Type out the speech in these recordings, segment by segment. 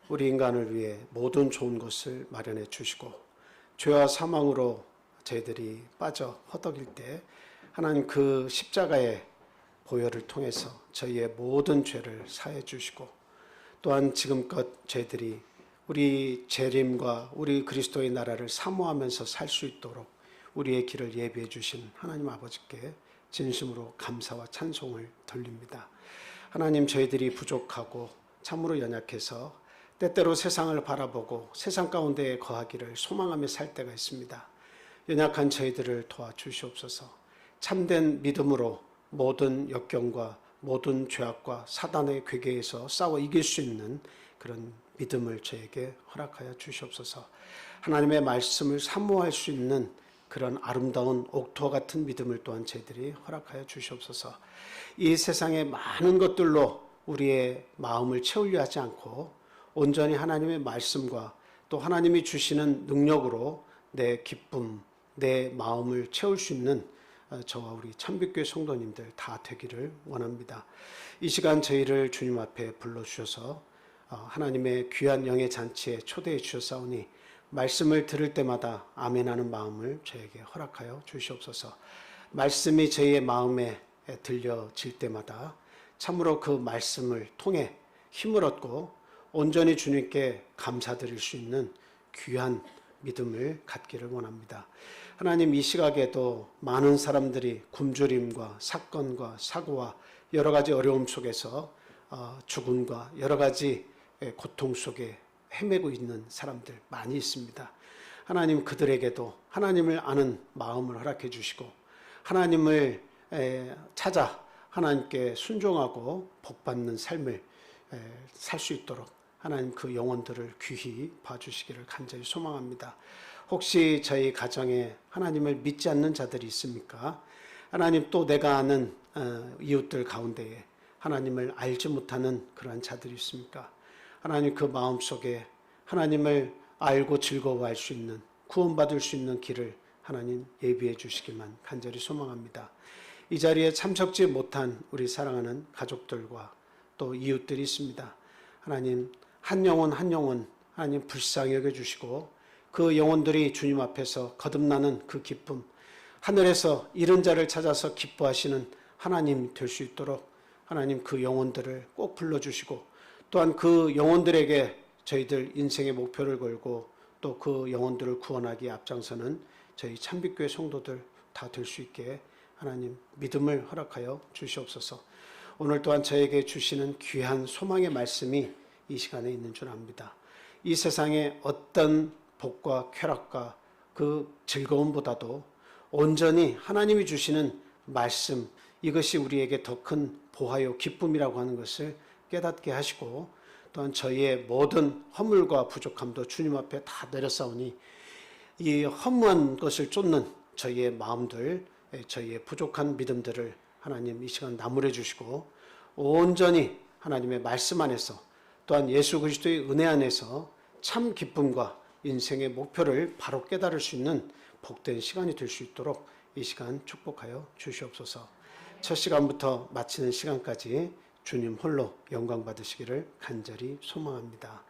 우리 인간을 위해 모든 좋은 것을 마련해 주시고 죄와 사망으로 저희들이 빠져 허덕일 때 하나님 그 십자가의 보혈을 통해서 저희의 모든 죄를 사해 주시고 또한 지금껏 저희들이 우리 재림과 우리 그리스도의 나라를 사모하면서 살 수 있도록 우리의 길을 예비해 주신 하나님 아버지께 진심으로 감사와 찬송을 돌립니다. 하나님, 저희들이 부족하고 참으로 연약해서 때때로 세상을 바라보고 세상 가운데 거하기를 소망하며 살 때가 있습니다. 연약한 저희들을 도와주시옵소서. 참된 믿음으로 모든 역경과 모든 죄악과 사단의 괴계에서 싸워 이길 수 있는 그런 믿음을 저에게 허락하여 주시옵소서. 하나님의 말씀을 사모할 수 있는 그런 아름다운 옥토와 같은 믿음을 또한 저희들이 허락하여 주시옵소서. 이 세상의 많은 것들로 우리의 마음을 채우려 하지 않고 온전히 하나님의 말씀과 또 하나님이 주시는 능력으로 내 기쁨, 내 마음을 채울 수 있는 저와 우리 참빛교회 성도님들 다 되기를 원합니다. 이 시간 저희를 주님 앞에 불러주셔서 하나님의 귀한 영의 잔치에 초대해 주셨사오니 말씀을 들을 때마다 아멘하는 마음을 저에게 허락하여 주시옵소서. 말씀이 저희의 마음에 들려질 때마다 참으로 그 말씀을 통해 힘을 얻고 온전히 주님께 감사드릴 수 있는 귀한 믿음을 갖기를 원합니다. 하나님, 이 시각에도 많은 사람들이 굶주림과 사건과 사고와 여러 가지 어려움 속에서 죽음과 여러 가지 고통 속에 헤매고 있는 사람들 많이 있습니다. 하나님, 그들에게도 하나님을 아는 마음을 허락해 주시고 하나님을 찾아 하나님께 순종하고 복받는 삶을 살 수 있도록 하나님 그 영혼들을 귀히 봐주시기를 간절히 소망합니다. 혹시 저희 가정에 하나님을 믿지 않는 자들이 있습니까? 하나님, 또 내가 아는 이웃들 가운데에 하나님을 알지 못하는 그러한 자들이 있습니까? 하나님, 그 마음속에 하나님을 알고 즐거워할 수 있는, 구원받을 수 있는 길을 하나님 예비해 주시기만 간절히 소망합니다. 이 자리에 참석지 못한 우리 사랑하는 가족들과 또 이웃들이 있습니다. 하나님, 한 영혼 한 영혼 하나님 불쌍히 여겨주시고 그 영혼들이 주님 앞에서 거듭나는 그 기쁨, 하늘에서 잃은 자를 찾아서 기뻐하시는 하나님 될 수 있도록 하나님 그 영혼들을 꼭 불러주시고 또한 그 영혼들에게 저희들 인생의 목표를 걸고 또 그 영혼들을 구원하기에 앞장서는 저희 참빛교회 성도들 다 될 수 있게 하나님 믿음을 허락하여 주시옵소서. 오늘 또한 저에게 주시는 귀한 소망의 말씀이 이 시간에 있는 줄 압니다. 이 세상의 어떤 복과 쾌락과 그 즐거움보다도 온전히 하나님이 주시는 말씀, 이것이 우리에게 더 큰 보화요 기쁨이라고 하는 것을 깨닫게 하시고 또한 저희의 모든 허물과 부족함도 주님 앞에 다 내려싸우니 이 허무한 것을 쫓는 저희의 마음들, 저희의 부족한 믿음들을 하나님 이 시간 나무래 주시고 온전히 하나님의 말씀 안에서 또한 예수 그리스도의 은혜 안에서 참 기쁨과 인생의 목표를 바로 깨달을 수 있는 복된 시간이 될 수 있도록 이 시간 축복하여 주시옵소서. 첫 시간부터 마치는 시간까지 주님 홀로 영광 받으시기를 간절히 소망합니다.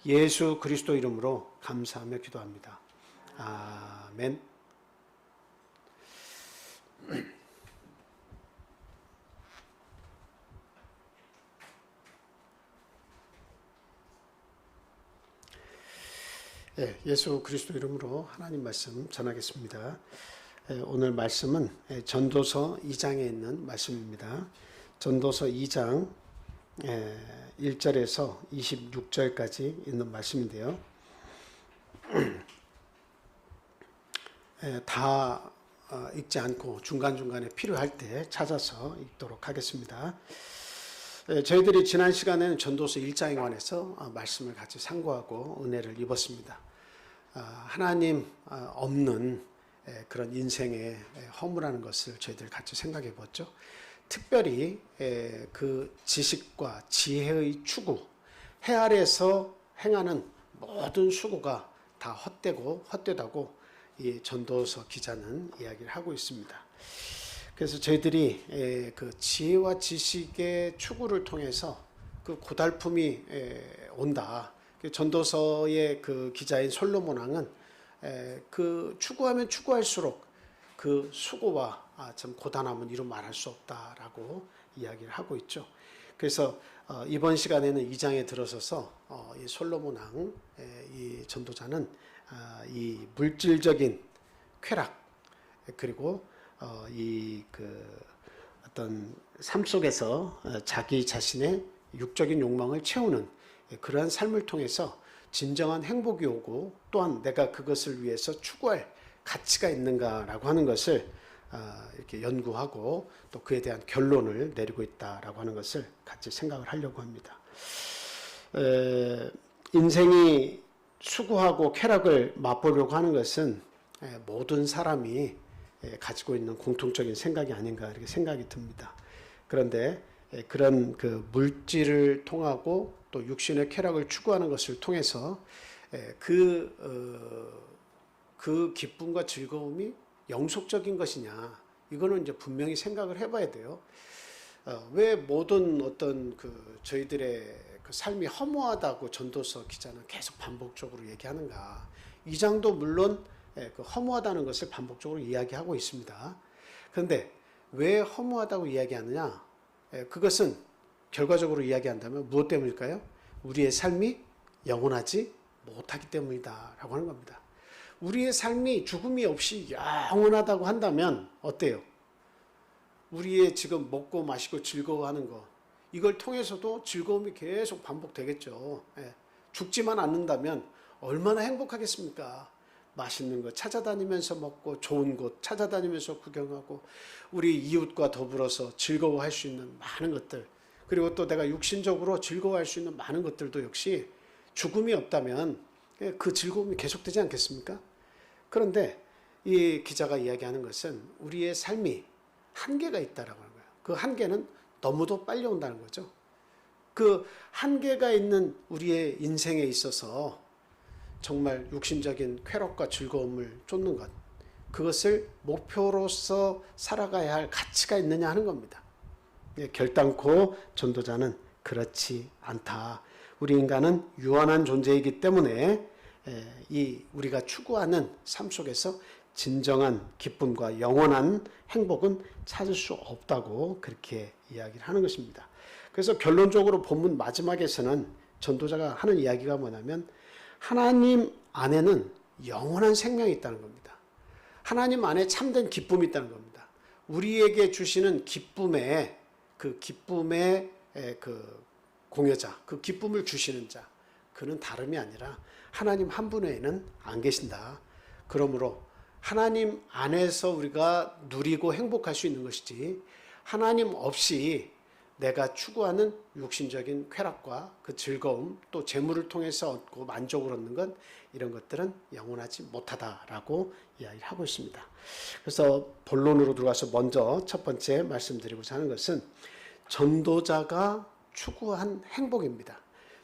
예수 그리스도 이름으로 감사하며 기도합니다. 아멘. 예수 그리스도 이름으로 하나님 말씀 전하겠습니다. 오늘 말씀은 전도서 2장에 있는 말씀입니다. 전도서 2장 1절에서 26절까지 있는 말씀인데요. 다 읽지 않고 중간중간에 필요할 때 찾아서 읽도록 하겠습니다. 저희들이 지난 시간에는 전도서 1장에 관해서 말씀을 같이 상고하고 은혜를 입었습니다. 하나님 없는 그런 인생의 허무라는 것을 저희들 같이 생각해 보았죠. 특별히 그 지식과 지혜의 추구, 해 아래에서 행하는 모든 수고가 다 헛되다고 이 전도서 기자는 이야기를 하고 있습니다. 그래서 저희들이 그 지혜와 지식의 추구를 통해서 그 고달픔이 온다. 전도서의 그 기자인 솔로몬 왕은 그 추구하면 추구할수록 그 수고와 참 고단함은 이루 말할 수 없다라고 이야기를 하고 있죠. 그래서 이번 시간에는 2장에 들어서서 이 솔로몬 왕, 이 전도자는 이 물질적인 쾌락 그리고 이 그 어떤 삶 속에서 자기 자신의 육적인 욕망을 채우는 그러한 삶을 통해서 진정한 행복이 오고 또한 내가 그것을 위해서 추구할 가치가 있는가라고 하는 것을 이렇게 연구하고 또 그에 대한 결론을 내리고 있다라고 하는 것을 같이 생각을 하려고 합니다. 인생이 수고하고 쾌락을 맛보려고 하는 것은 모든 사람이 가지고 있는 공통적인 생각이 아닌가 이렇게 생각이 듭니다. 그런데 그런 그 물질을 통하고 또 육신의 쾌락을 추구하는 것을 통해서 그 기쁨과 즐거움이 영속적인 것이냐 이거는 이제 분명히 생각을 해봐야 돼요. 왜 모든 어떤 그 저희들의 그 삶이 허무하다고 전도서 기자는 계속 반복적으로 얘기하는가? 2장도 물론 그 허무하다는 것을 반복적으로 이야기하고 있습니다. 그런데 왜 허무하다고 이야기하느냐? 그것은 결과적으로 이야기한다면 무엇 때문일까요? 우리의 삶이 영원하지 못하기 때문이다라고 하는 겁니다. 우리의 삶이 죽음이 없이 영원하다고 한다면 어때요? 우리의 지금 먹고 마시고 즐거워하는 것 이걸 통해서도 즐거움이 계속 반복되겠죠. 죽지만 않는다면 얼마나 행복하겠습니까? 맛있는 거 찾아다니면서 먹고 좋은 곳 찾아다니면서 구경하고 우리 이웃과 더불어서 즐거워할 수 있는 많은 것들 그리고 또 내가 육신적으로 즐거워할 수 있는 많은 것들도 역시 죽음이 없다면 그 즐거움이 계속되지 않겠습니까? 그런데 이 기자가 이야기하는 것은 우리의 삶이 한계가 있다라고 하는 거예요. 그 한계는 너무도 빨리 온다는 거죠. 그 한계가 있는 우리의 인생에 있어서 정말 육신적인 쾌락과 즐거움을 쫓는 것 그것을 목표로서 살아가야 할 가치가 있느냐 하는 겁니다. 결단코 전도자는 그렇지 않다. 우리 인간은 유한한 존재이기 때문에 이 우리가 추구하는 삶 속에서 진정한 기쁨과 영원한 행복은 찾을 수 없다고 그렇게 이야기를 하는 것입니다. 그래서 결론적으로 본문 마지막에서는 전도자가 하는 이야기가 뭐냐면 하나님 안에는 영원한 생명이 있다는 겁니다. 하나님 안에 참된 기쁨이 있다는 겁니다. 우리에게 주시는 기쁨의 그 공여자, 그 기쁨을 주시는 자, 그는 다름이 아니라 하나님 한 분 외에는 안 계신다. 그러므로 하나님 안에서 우리가 누리고 행복할 수 있는 것이지 하나님 없이 내가 추구하는 육신적인 쾌락과 그 즐거움 또 재물을 통해서 얻고 만족을 얻는 것 이런 것들은 영원하지 못하다라고 이야기를 하고 있습니다. 그래서 본론으로 들어가서 먼저 첫 번째 말씀드리고자 하는 것은 전도자가 추구한 행복입니다.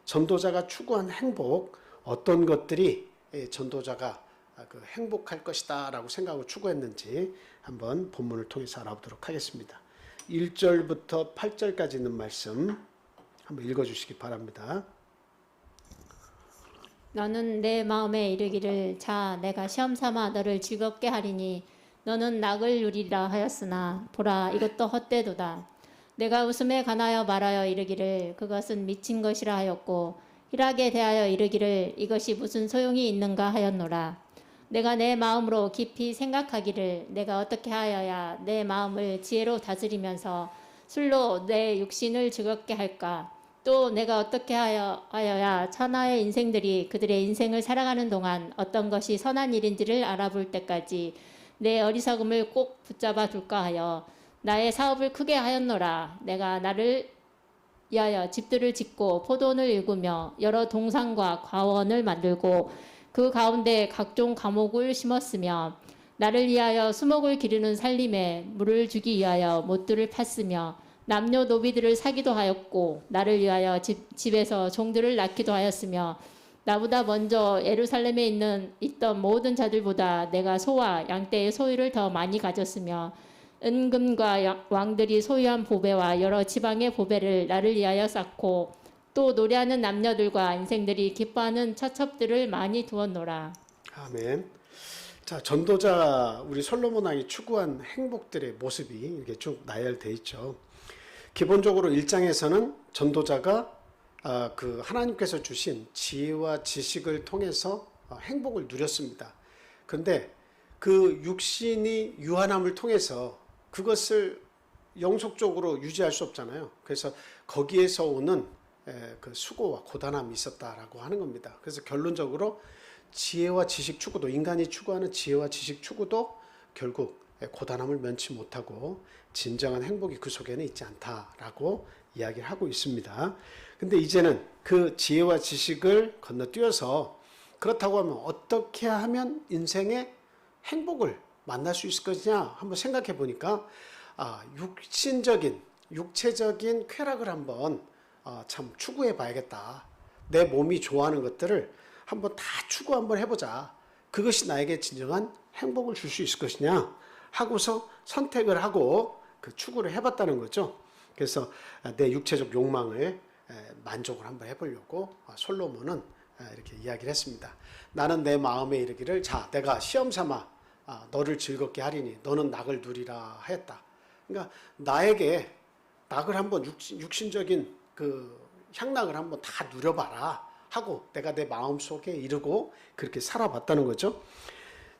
전도자가 추구한 행복 어떤 것들이 전도자가 그 행복할 것이다 라고 생각하고 추구했는지 한번 본문을 통해서 알아보도록 하겠습니다. 1절부터 8절까지 있는 말씀 한번 읽어주시기 바랍니다. 너는 내 마음에 이르기를 자 내가 시험 삼아 너를 즐겁게 하리니 너는 낙을 누리리라 하였으나 보라 이것도 헛되도다. 내가 웃음에 관하여 말하여 이르기를 그것은 미친 것이라 하였고 희락에 대하여 이르기를 이것이 무슨 소용이 있는가 하였노라. 내가 내 마음으로 깊이 생각하기를 내가 어떻게 하여야 내 마음을 지혜로 다스리면서 술로 내 육신을 즐겁게 할까? 또 내가 어떻게 하여야 천하의 인생들이 그들의 인생을 살아가는 동안 어떤 것이 선한 일인지를 알아볼 때까지 내 어리석음을 꼭 붙잡아 둘까 하여 나의 사업을 크게 하였노라. 내가 나를 위하여 집들을 짓고 포도원을 일구며 여러 동산과 과원을 만들고 그 가운데 각종 과목을 심었으며 나를 위하여 수목을 기르는 살림에 물을 주기 위하여 못들을 팠으며 남녀 노비들을 사기도 하였고 나를 위하여 집에서 종들을 낳기도 하였으며 나보다 먼저 예루살렘에 있던 모든 자들보다 내가 소와 양떼의 소유를 더 많이 가졌으며 은금과 왕들이 소유한 보배와 여러 지방의 보배를 나를 위하여 쌓고 또 노래하는 남녀들과 인생들이 기뻐하는 처첩들을 많이 두었노라. 아멘. 자, 전도자 우리 솔로몬 왕이 추구한 행복들의 모습이 이렇게 쭉 나열돼 있죠. 기본적으로 1장에서는 전도자가 그 하나님께서 주신 지혜와 지식을 통해서 행복을 누렸습니다. 그런데 그 육신이 유한함을 통해서 그것을 영속적으로 유지할 수 없잖아요. 그래서 거기에서 오는 그 수고와 고단함이 있었다라고 하는 겁니다. 그래서 결론적으로 지혜와 지식 추구도, 인간이 추구하는 지혜와 지식 추구도 결국 고단함을 면치 못하고 진정한 행복이 그 속에는 있지 않다라고 이야기를 하고 있습니다. 근데 이제는 그 지혜와 지식을 건너뛰어서 그렇다고 하면 어떻게 하면 인생의 행복을 만날 수 있을 것이냐 한번 생각해 보니까 육체적인 쾌락을 한번 참 추구해 봐야겠다. 내 몸이 좋아하는 것들을 한번 다 추구 한번 해보자. 그것이 나에게 진정한 행복을 줄 수 있을 것이냐 하고서 선택을 하고 그 추구를 해봤다는 거죠. 그래서 내 육체적 욕망을 만족을 한번 해보려고 솔로몬은 이렇게 이야기를 했습니다. 나는 내 마음에 이르기를 자 내가 시험 삼아 너를 즐겁게 하리니 너는 낙을 누리라 하였다. 그러니까 나에게 낙을 한번 육신적인 그 향락을 한번 다 누려봐라 하고 내가 내 마음속에 이르고 그렇게 살아봤다는 거죠.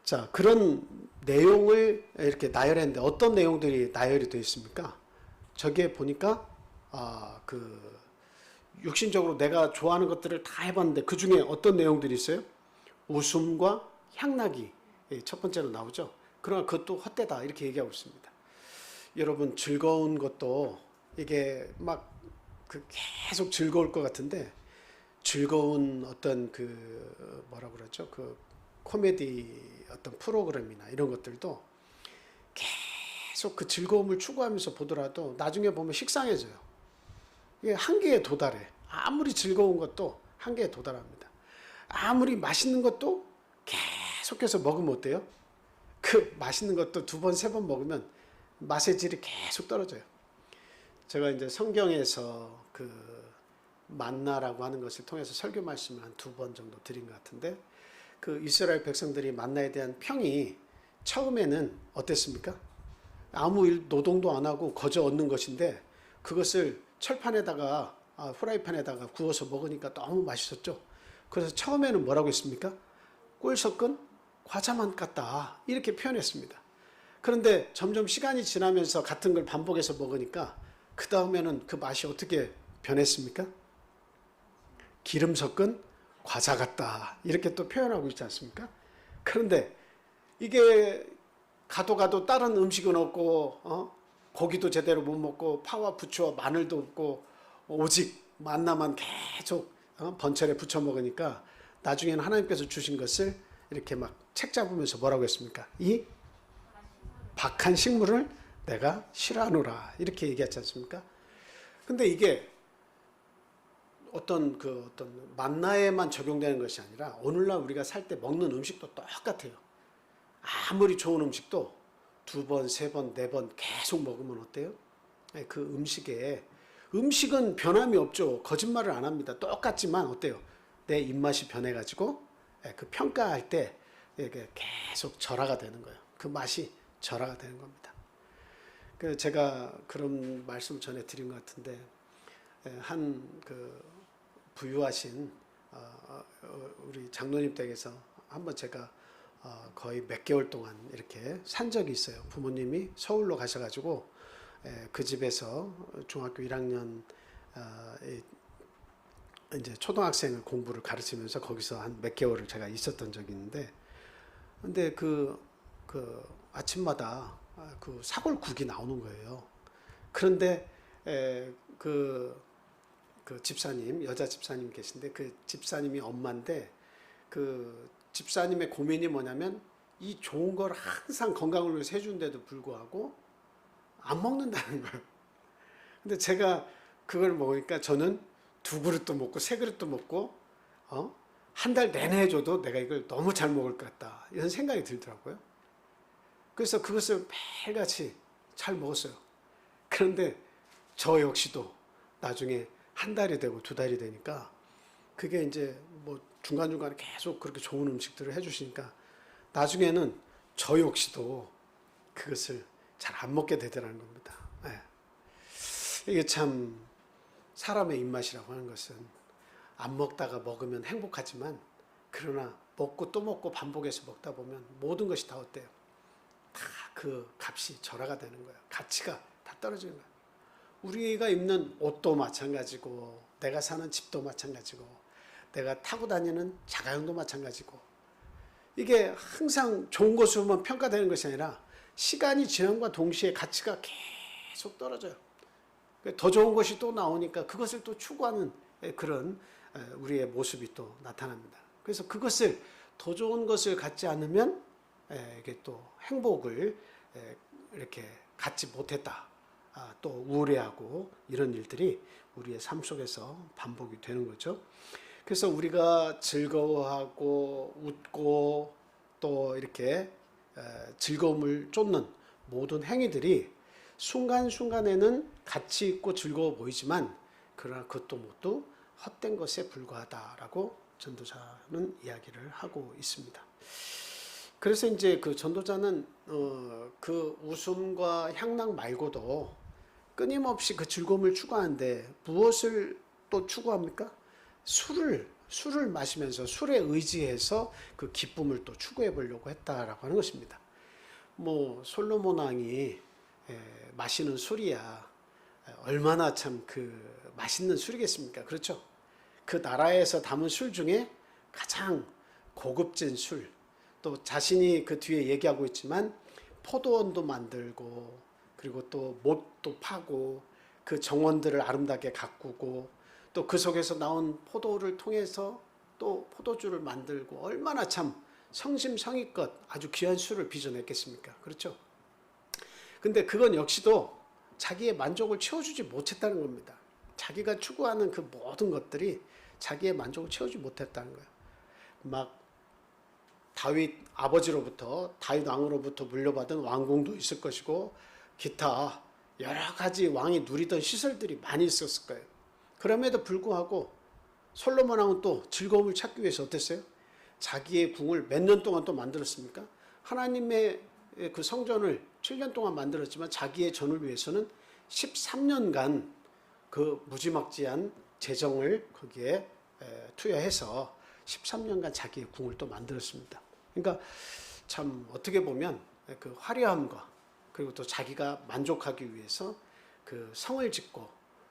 자, 그런 내용을 이렇게 나열했는데 어떤 내용들이 나열이 되어 있습니까? 저기에 보니까 그 육신적으로 내가 좋아하는 것들을 다 해봤는데 그 중에 어떤 내용들이 있어요? 웃음과 향락이 첫 번째로 나오죠. 그러나 그것도 헛되다 이렇게 얘기하고 있습니다. 여러분 즐거운 것도 이게 막 그 계속 즐거울 것 같은데 즐거운 어떤 그 뭐라 그러죠? 그 코미디 어떤 프로그램이나 이런 것들도 계속 그 즐거움을 추구하면서 보더라도 나중에 보면 식상해져요. 이게 한계에 도달해. 아무리 즐거운 것도 한계에 도달합니다. 아무리 맛있는 것도 계속해서 먹으면 어때요? 그 맛있는 것도 두 번, 세 번 먹으면 맛의 질이 계속 떨어져요. 제가 이제 성경에서 그 만나라고 하는 것을 통해서 설교 말씀을 한 두 번 정도 드린 것 같은데 그 이스라엘 백성들이 만나에 대한 평이 처음에는 어땠습니까? 아무 일 노동도 안 하고 거저 얻는 것인데 그것을 철판에다가 후라이팬에다가 구워서 먹으니까 너무 맛있었죠. 그래서 처음에는 뭐라고 했습니까? 꿀 섞은 과자만 같다 이렇게 표현했습니다. 그런데 점점 시간이 지나면서 같은 걸 반복해서 먹으니까 그 다음에는 그 맛이 어떻게 변했습니까? 기름 섞은 과자 같다 이렇게 또 표현하고 있지 않습니까? 그런데 이게 가도 다른 음식은 없고 고기도 제대로 못 먹고 파와 부추와 마늘도 없고 오직 만나만 계속 번철에 부쳐 먹으니까 나중에는 하나님께서 주신 것을 이렇게 막 책 잡으면서 뭐라고 했습니까? 이 박한 식물을 내가 싫어하노라 이렇게 얘기했지 않습니까? 근데 이게 어떤 만나에만 적용되는 것이 아니라 오늘날 우리가 살 때 먹는 음식도 똑같아요. 아무리 좋은 음식도 두 번, 세 번, 네 번 계속 먹으면 어때요? 그 음식은 변함이 없죠. 거짓말을 안 합니다. 똑같지만 어때요? 내 입맛이 변해가지고 그 평가할 때 이게 계속 절하가 되는 거예요. 그 맛이 절하가 되는 겁니다. 그 제가 그런 말씀 전에 드린 것 같은데 한 그 부유하신 우리 장로님 댁에서 한번 제가 거의 몇 개월 동안 이렇게 산 적이 있어요. 부모님이 서울로 가셔가지고 그 집에서 중학교 1학년 이제 초등학생을 공부를 가르치면서 거기서 한 몇 개월을 제가 있었던 적이 있는데, 근데 그 아침마다 그 사골국이 나오는 거예요. 그런데 그 집사님, 여자 집사님 계신데 그 집사님이 엄마인데 그 집사님의 고민이 뭐냐면 이 좋은 걸 항상 건강을 위해서 해주는데도 불구하고 안 먹는다는 거예요. 근데 제가 그걸 먹으니까 저는 두 그릇도 먹고 세 그릇도 먹고 한 달 내내 해줘도 내가 이걸 너무 잘 먹을 것 같다 이런 생각이 들더라고요. 그래서 그것을 매일같이 잘 먹었어요. 그런데 저 역시도 나중에 한 달이 되고 두 달이 되니까 그게 이제 뭐 중간중간에 계속 그렇게 좋은 음식들을 해주시니까 나중에는 저 역시도 그것을 잘 안 먹게 되더라는 겁니다. 예. 이게 참 사람의 입맛이라고 하는 것은 안 먹다가 먹으면 행복하지만 그러나 먹고 또 먹고 반복해서 먹다 보면 모든 것이 다 어때요? 다 그 값이 절하가 되는 거예요. 가치가 다 떨어지는 거예요. 우리가 입는 옷도 마찬가지고 내가 사는 집도 마찬가지고 내가 타고 다니는 자가용도 마찬가지고 이게 항상 좋은 것으로만 평가되는 것이 아니라 시간이 지남과 동시에 가치가 계속 떨어져요. 더 좋은 것이 또 나오니까 그것을 또 추구하는 그런 우리의 모습이 또 나타납니다. 그래서 그것을 더 좋은 것을 갖지 않으면 이게 또 행복을 이렇게 갖지 못했다. 또 우울해하고 이런 일들이 우리의 삶 속에서 반복이 되는 거죠. 그래서 우리가 즐거워하고 웃고 또 이렇게 즐거움을 쫓는 모든 행위들이 순간순간에는 가치 있고 즐거워 보이지만 그러나 그것도 모두 헛된 것에 불과하다라고 전도자는 이야기를 하고 있습니다. 그래서 이제 그 전도자는 그 웃음과 향락 말고도 끊임없이 그 즐거움을 추구하는데 무엇을 또 추구합니까? 술을 마시면서 술에 의지해서 그 기쁨을 또 추구해 보려고 했다라고 하는 것입니다. 뭐 솔로몬 왕이 마시는 술이야 얼마나 참 그 맛있는 술이겠습니까? 그렇죠? 그 나라에서 담은 술 중에 가장 고급진 술, 또 자신이 그 뒤에 얘기하고 있지만 포도원도 만들고 그리고 또 못도 파고 그 정원들을 아름답게 가꾸고 또 그 속에서 나온 포도를 통해서 또 포도주를 만들고 얼마나 참 성심성의껏 아주 귀한 술을 빚어냈겠습니까? 그렇죠? 근데 그건 역시도 자기의 만족을 채워주지 못했다는 겁니다. 자기가 추구하는 그 모든 것들이 자기의 만족을 채우지 못했다는 거예요. 막 다윗 아버지로부터 다윗 왕으로부터 물려받은 왕궁도 있을 것이고 기타 여러 가지 왕이 누리던 시설들이 많이 있었을 거예요. 그럼에도 불구하고 솔로몬 왕은 또 즐거움을 찾기 위해서 어땠어요? 자기의 궁을 몇 년 동안 또 만들었습니까? 하나님의 그 성전을 7년 동안 만들었지만 자기의 전을 위해서는 13년간 그 무지막지한 재정을 거기에 투여해서 13년간 자기의 궁을 또 만들었습니다. 그러니까 참 어떻게 보면 그 화려함과 그리고 또 자기가 만족하기 위해서 그 성을 짓고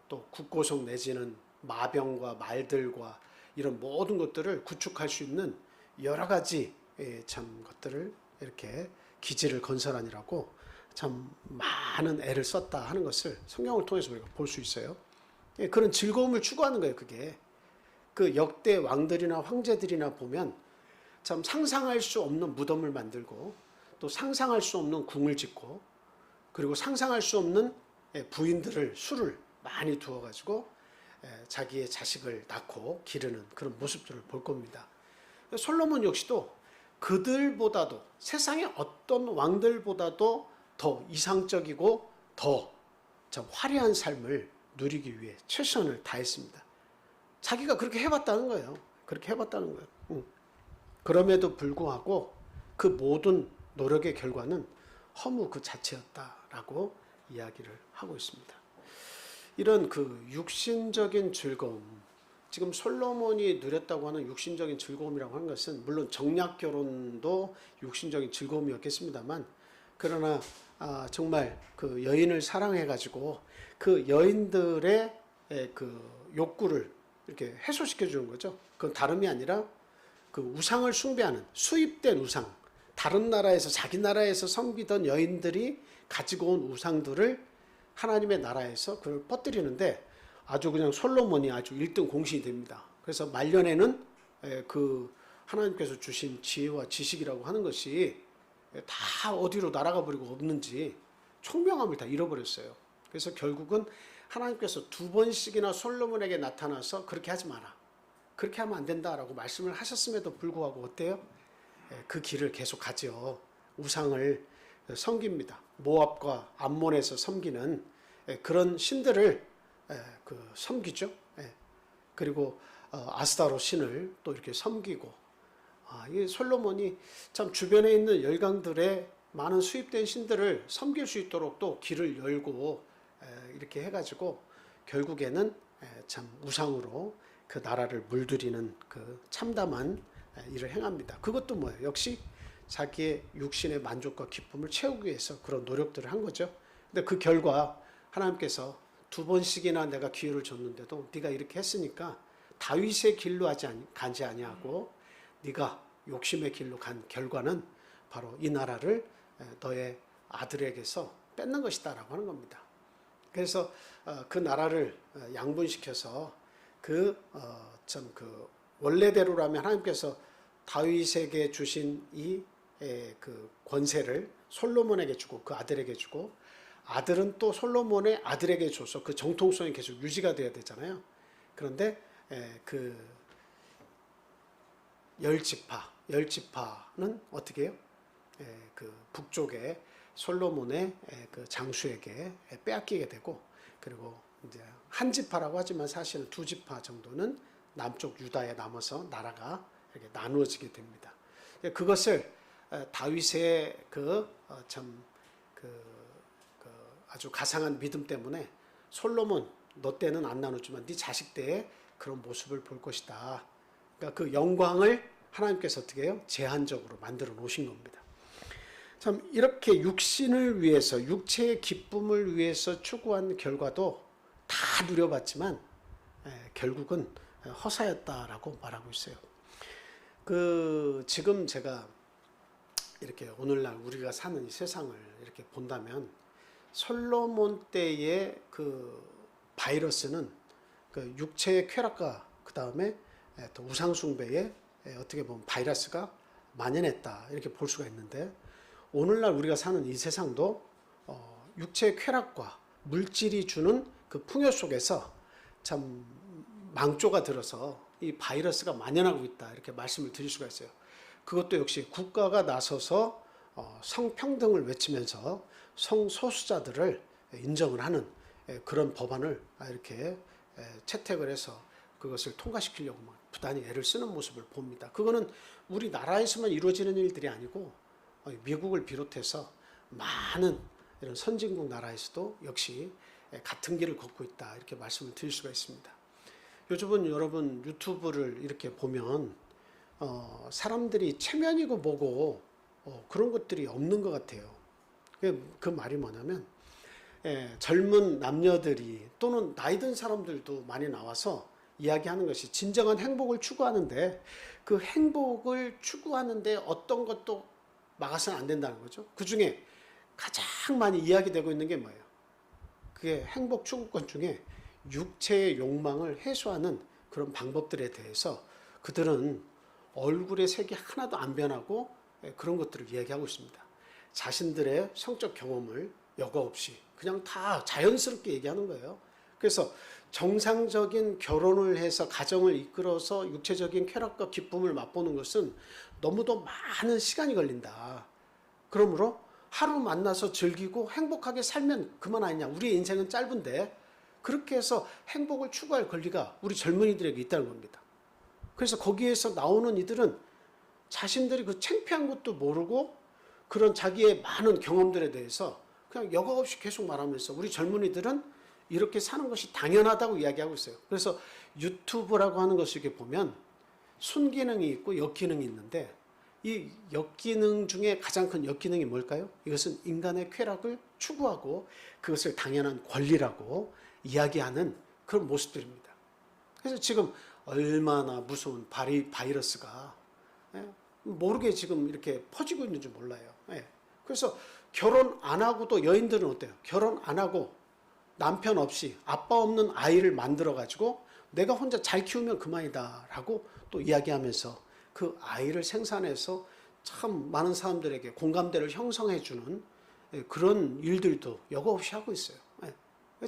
또 국고성 내지는 마병과 말들과 이런 모든 것들을 구축할 수 있는 여러 가지 참 것들을 이렇게 기지를 건설하니라고 참 많은 애를 썼다 하는 것을 성경을 통해서 우리가 볼 수 있어요. 그런 즐거움을 추구하는 거예요. 그게 그 역대 왕들이나 황제들이나 보면 참 상상할 수 없는 무덤을 만들고 또 상상할 수 없는 궁을 짓고 그리고 상상할 수 없는 부인들을 술을 많이 두어가지고 자기의 자식을 낳고 기르는 그런 모습들을 볼 겁니다. 솔로몬 역시도 그들보다도 세상의 어떤 왕들보다도 더 이상적이고 더 참 화려한 삶을 누리기 위해 최선을 다했습니다. 자기가 그렇게 해봤다는 거예요. 그렇게 해봤다는 거예요. 그럼에도 불구하고 그 모든 노력의 결과는 허무 그 자체였다라고 이야기를 하고 있습니다. 이런 그 육신적인 즐거움, 지금 솔로몬이 누렸다고 하는 육신적인 즐거움이라고 하는 것은 물론 정략 결혼도 육신적인 즐거움이었겠습니다만 그러나 정말 그 여인을 사랑해 가지고 그 여인들의 그 욕구를 이렇게 해소시켜 주는 거죠. 그건 다름이 아니라 그 우상을 숭배하는 수입된 우상, 다른 나라에서 자기 나라에서 섬기던 여인들이 가지고 온 우상들을 하나님의 나라에서 그걸 퍼뜨리는데 아주 그냥 솔로몬이 아주 1등 공신이 됩니다. 그래서 말년에는 그 하나님께서 주신 지혜와 지식이라고 하는 것이 다 어디로 날아가 버리고 없는지 총명함을 다 잃어버렸어요. 그래서 결국은 하나님께서 2번씩이나 솔로몬에게 나타나서 그렇게 하지 마라. 그렇게 하면 안 된다라고 말씀을 하셨음에도 불구하고 어때요? 그 길을 계속 가죠. 우상을 섬깁니다. 모압과 암몬에서 섬기는 그런 신들을 섬기죠. 예. 그리고 아스타로 신을 또 이렇게 섬기고, 이 솔로몬이 참 주변에 있는 열강들의 많은 수입된 신들을 섬길 수 있도록 또 길을 열고 이렇게 해가지고 결국에는 참 우상으로 그 나라를 물들이는 그 참담한 일을 행합니다. 그것도 뭐예요? 역시 자기의 육신의 만족과 기쁨을 채우기 위해서 그런 노력들을 한 거죠. 근데 그 결과 하나님께서 2번씩이나 내가 기회를 줬는데도 네가 이렇게 했으니까 다윗의 길로 가지 아니하고 네가 욕심의 길로 간 결과는 바로 이 나라를 너의 아들에게서 뺏는 것이다라고 하는 겁니다. 그래서 그 나라를 양분시켜서 그 원래대로라면 하나님께서 다윗에게 주신 이 그 권세를 솔로몬에게 주고 그 아들에게 주고, 아들은 또 솔로몬의 아들에게 줘서 그 정통성이 계속 유지가 돼야 되잖아요. 그런데 그 열지파는 어떻게 해요? 그 북쪽에 솔로몬의 그 장수에게 빼앗기게 되고, 그리고 이제 한 지파라고 하지만 사실은 2지파 정도는 남쪽 유다에 남아서 나라가 이렇게 나누어지게 됩니다. 그것을 다윗의 아주 가상한 믿음 때문에 솔로몬 너 때는 안 나눴지만 네 자식 때에 그런 모습을 볼 것이다. 그러니까 그 영광을 하나님께서 어떻게 해요? 제한적으로 만들어 놓으신 겁니다. 참 이렇게 육신을 위해서, 육체의 기쁨을 위해서 추구한 결과도 다 누려봤지만 결국은 허사였다라고 말하고 있어요. 지금 제가 이렇게 오늘날 우리가 사는 이 세상을 이렇게 본다면 솔로몬 때의 그 바이러스는 그 육체의 쾌락과 그 다음에 또 우상숭배에 어떻게 보면 바이러스가 만연했다 이렇게 볼 수가 있는데, 오늘날 우리가 사는 이 세상도 육체의 쾌락과 물질이 주는 그 풍요 속에서 참 망조가 들어서 이 바이러스가 만연하고 있다 이렇게 말씀을 드릴 수가 있어요. 그것도 역시 국가가 나서서 성평등을 외치면서 성소수자들을 인정을 하는 그런 법안을 이렇게 채택을 해서 그것을 통과시키려고 부단히 애를 쓰는 모습을 봅니다. 그거는 우리나라에서만 이루어지는 일들이 아니고 미국을 비롯해서 많은 이런 선진국 나라에서도 역시 같은 길을 걷고 있다 이렇게 말씀을 드릴 수가 있습니다. 요즘은 여러분 유튜브를 이렇게 보면 사람들이 체면이고 뭐고 그런 것들이 없는 것 같아요. 그 말이 뭐냐면 젊은 남녀들이 또는 나이 든 사람들도 많이 나와서 이야기하는 것이 진정한 행복을 추구하는데, 그 행복을 추구하는데 어떤 것도 막아서는 안 된다는 거죠. 그 중에 가장 많이 이야기되고 있는 게 뭐예요? 그게 행복 추구권 중에 육체의 욕망을 해소하는 그런 방법들에 대해서 그들은 얼굴의 색이 하나도 안 변하고 그런 것들을 이야기하고 있습니다. 자신들의 성적 경험을 여과 없이 그냥 다 자연스럽게 얘기하는 거예요. 그래서 정상적인 결혼을 해서 가정을 이끌어서 육체적인 쾌락과 기쁨을 맛보는 것은 너무도 많은 시간이 걸린다. 그러므로 하루 만나서 즐기고 행복하게 살면 그만 아니냐. 우리의 인생은 짧은데 그렇게 해서 행복을 추구할 권리가 우리 젊은이들에게 있다는 겁니다. 그래서 거기에서 나오는 이들은 자신들이 그 창피한 것도 모르고 그런 자기의 많은 경험들에 대해서 그냥 여과 없이 계속 말하면서 우리 젊은이들은 이렇게 사는 것이 당연하다고 이야기하고 있어요. 그래서 유튜브라고 하는 것을 이렇게 보면 순기능이 있고 역기능이 있는데, 이 역기능 중에 가장 큰 역기능이 뭘까요? 이것은 인간의 쾌락을 추구하고 그것을 당연한 권리라고 이야기하는 그런 모습들입니다. 그래서 지금 얼마나 무서운 바이러스가 모르게 지금 이렇게 퍼지고 있는지 몰라요. 그래서 결혼 안 하고도 여인들은 어때요? 결혼 안 하고 남편 없이 아빠 없는 아이를 만들어 가지고 내가 혼자 잘 키우면 그만이다라고 또 이야기하면서 그 아이를 생산해서 참 많은 사람들에게 공감대를 형성해 주는 그런 일들도 여과 없이 하고 있어요.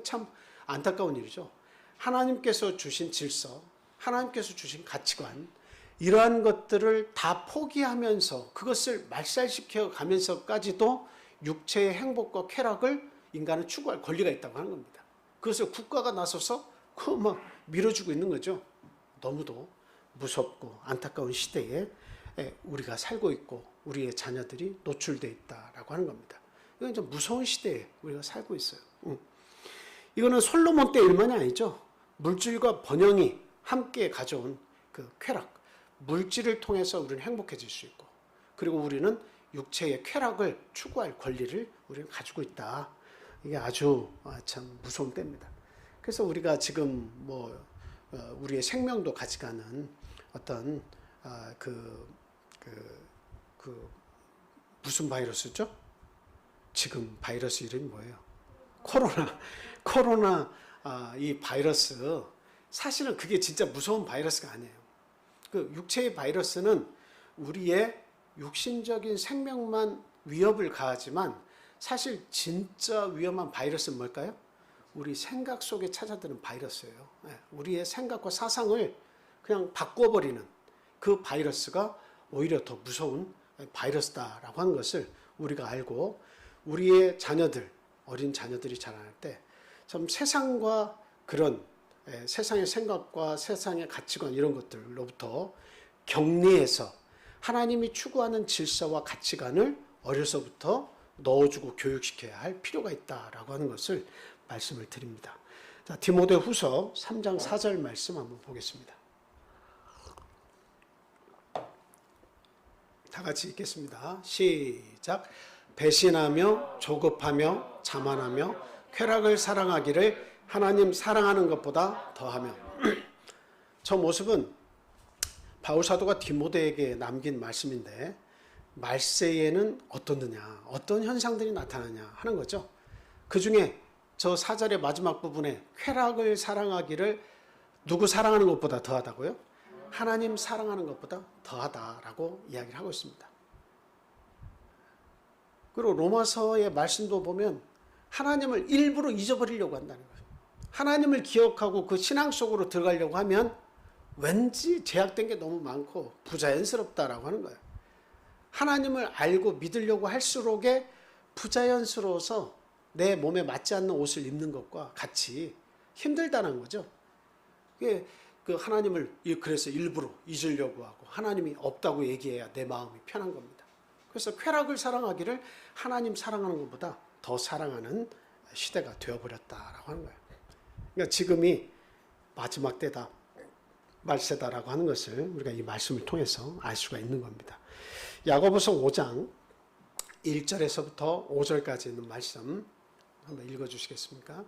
참 안타까운 일이죠. 하나님께서 주신 질서, 하나님께서 주신 가치관, 이러한 것들을 다 포기하면서 그것을 말살시켜 가면서까지도 육체의 행복과 쾌락을 인간은 추구할 권리가 있다고 하는 겁니다. 그것을 국가가 나서서 그 막 밀어주고 있는 거죠. 너무도 무섭고 안타까운 시대에 우리가 살고 있고 우리의 자녀들이 노출되어 있다라고 하는 겁니다. 이건 좀 무서운 시대에 우리가 살고 있어요. 이거는 솔로몬 때 일만이 아니죠. 물질과 번영이 함께 가져온 그 쾌락, 물질을 통해서 우리는 행복해질 수 있고, 그리고 우리는 육체의 쾌락을 추구할 권리를 우리는 가지고 있다. 이게 아주 참 무서운 때입니다. 그래서 우리가 지금 우리의 생명도 가져가는 어떤 무슨 바이러스죠? 지금 바이러스 이름이 뭐예요? 코로나 이 바이러스, 사실은 그게 진짜 무서운 바이러스가 아니에요. 그 육체의 바이러스는 우리의 육신적인 생명만 위협을 가하지만 사실 진짜 위험한 바이러스는 뭘까요? 우리 생각 속에 찾아드는 바이러스예요. 우리의 생각과 사상을 그냥 바꿔버리는 그 바이러스가 오히려 더 무서운 바이러스다라고 하는 것을 우리가 알고, 우리의 자녀들, 어린 자녀들이 자라날 때 참 세상과 그런 세상의 생각과 세상의 가치관 이런 것들로부터 격리해서 하나님이 추구하는 질서와 가치관을 어려서부터 넣어주고 교육시켜야 할 필요가 있다라고 하는 것을 말씀을 드립니다. 자, 디모데후서 3장 4절 말씀 한번 보겠습니다. 다 같이 읽겠습니다. 시작. 배신하며 조급하며 자만하며 쾌락을 사랑하기를 하나님 사랑하는 것보다 더하며. 저 모습은 바울 사도가 디모데에게 남긴 말씀인데, 말세에는 어떻느냐, 어떤 현상들이 나타나냐 하는 거죠. 그 중에 저 4절의 마지막 부분에 쾌락을 사랑하기를 누구 사랑하는 것보다 더하다고요? 하나님 사랑하는 것보다 더하다라고 이야기를 하고 있습니다. 그리고 로마서의 말씀도 보면 하나님을 일부러 잊어버리려고 한다는 거예요. 하나님을 기억하고 그 신앙 속으로 들어가려고 하면 왠지 제약된 게 너무 많고 부자연스럽다라고 하는 거예요. 하나님을 알고 믿으려고 할수록에 부자연스러워서 내 몸에 맞지 않는 옷을 입는 것과 같이 힘들다는 거죠. 그 하나님을 그래서 일부러 잊으려고 하고 하나님이 없다고 얘기해야 내 마음이 편한 겁니다. 그래서 쾌락을 사랑하기를 하나님 사랑하는 것보다 더 사랑하는 시대가 되어버렸다라고 하는 거예요. 그러니까 지금이 마지막 때다, 말세다라고 하는 것을 우리가 이 말씀을 통해서 알 수가 있는 겁니다. 야고보서 5장 1절에서부터 5절까지 있는 말씀 한번 읽어주시겠습니까?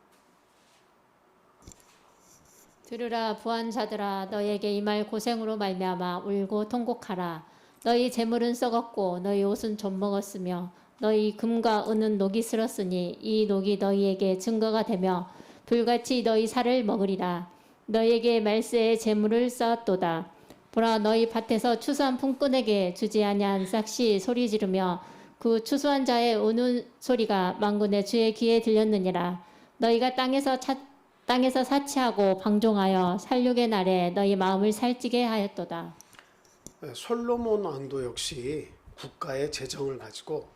들으라 부한 자들아, 너에게 이 말 고생으로 말미암아 울고 통곡하라. 너희 재물은 썩었고 너희 옷은 좀 먹었으며 너희 금과 은은 녹이 슬었으니 이 녹이 너희에게 증거가 되며 불같이 너희 살을 먹으리라. 너희에게 말세의 재물을 쌓았도다. 보라, 너희 밭에서 추수한 품꾼에게 주지 아니한 싹시 소리 지르며 그 추수한 자의 우는 소리가 만군의 주의 귀에 들렸느니라. 너희가 땅에서 사치하고 방종하여 살육의 날에 너희 마음을 살찌게 하였도다. 솔로몬 왕도 역시 국가의 재정을 가지고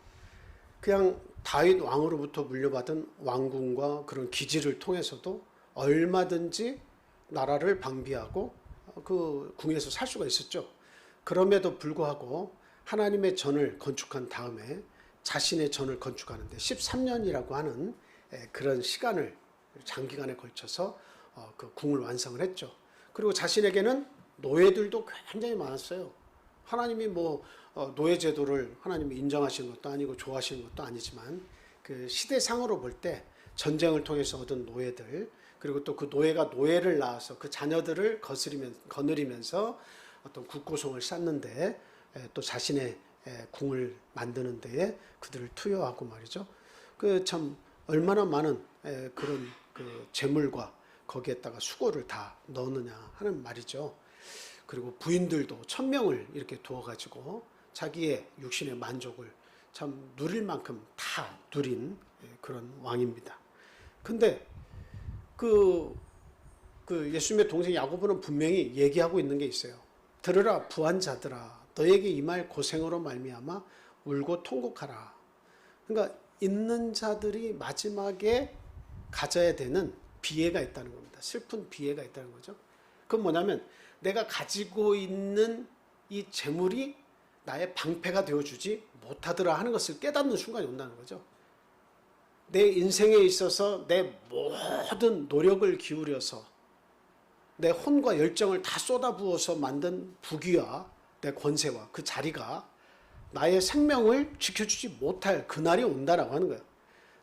그냥 다윗 왕으로부터 물려받은 왕궁과 그런 기지를 통해서도 얼마든지 나라를 방비하고 그 궁에서 살 수가 있었죠. 그럼에도 불구하고 하나님의 전을 건축한 다음에 자신의 전을 건축하는데 13년이라고 하는 그런 시간을 장기간에 걸쳐서 그 궁을 완성을 했죠. 그리고 자신에게는 노예들도 굉장히 많았어요. 하나님이 노예 제도를 하나님이 인정하시는 것도 아니고 좋아하시는 것도 아니지만 그 시대상으로 볼 때 전쟁을 통해서 얻은 노예들, 그리고 또 그 노예가 노예를 낳아서 그 자녀들을 거느리면서 어떤 국고성을 쌓는데 또 자신의 궁을 만드는 데에 그들을 투여하고 말이죠. 그 참 얼마나 많은 그런 그 재물과 거기에다가 수고를 다 넣느냐 하는 말이죠. 그리고 부인들도 1000명을 이렇게 두어가지고 자기의 육신의 만족을 참 누릴 만큼 다 누린 그런 왕입니다. 근데 그 예수님의 동생 야고보는 분명히 얘기하고 있는 게 있어요. 들으라 부한 자들아, 너에게 이 말 고생으로 말미암아 울고 통곡하라. 그러니까 있는 자들이 마지막에 가져야 되는 비애가 있다는 겁니다. 슬픈 비애가 있다는 거죠. 그건 뭐냐면 내가 가지고 있는 이 재물이 나의 방패가 되어주지 못하더라 하는 것을 깨닫는 순간이 온다는 거죠. 내 인생에 있어서 내 모든 노력을 기울여서 내 혼과 열정을 다 쏟아부어서 만든 부귀와 내 권세와 그 자리가 나의 생명을 지켜주지 못할 그날이 온다라고 하는 거예요.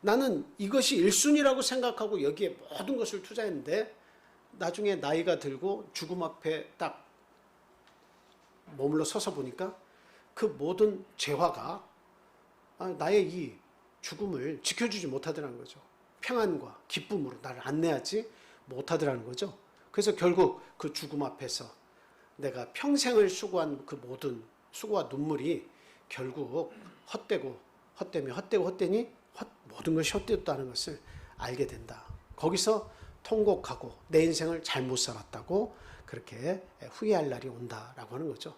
나는 이것이 1순위라고 생각하고 여기에 모든 것을 투자했는데 나중에 나이가 들고 죽음 앞에 딱 머물러 서서 보니까 그 모든 재화가 나의 이 죽음을 지켜주지 못하더라는 거죠. 평안과 기쁨으로 나를 안내하지 못하더라는 거죠. 그래서 결국 그 죽음 앞에서 내가 평생을 수고한 그 모든 수고와 눈물이 결국 헛되니 모든 것이 헛되었다는 것을 알게 된다. 거기서 통곡하고 내 인생을 잘못 살았다고 그렇게 후회할 날이 온다라고 하는 거죠.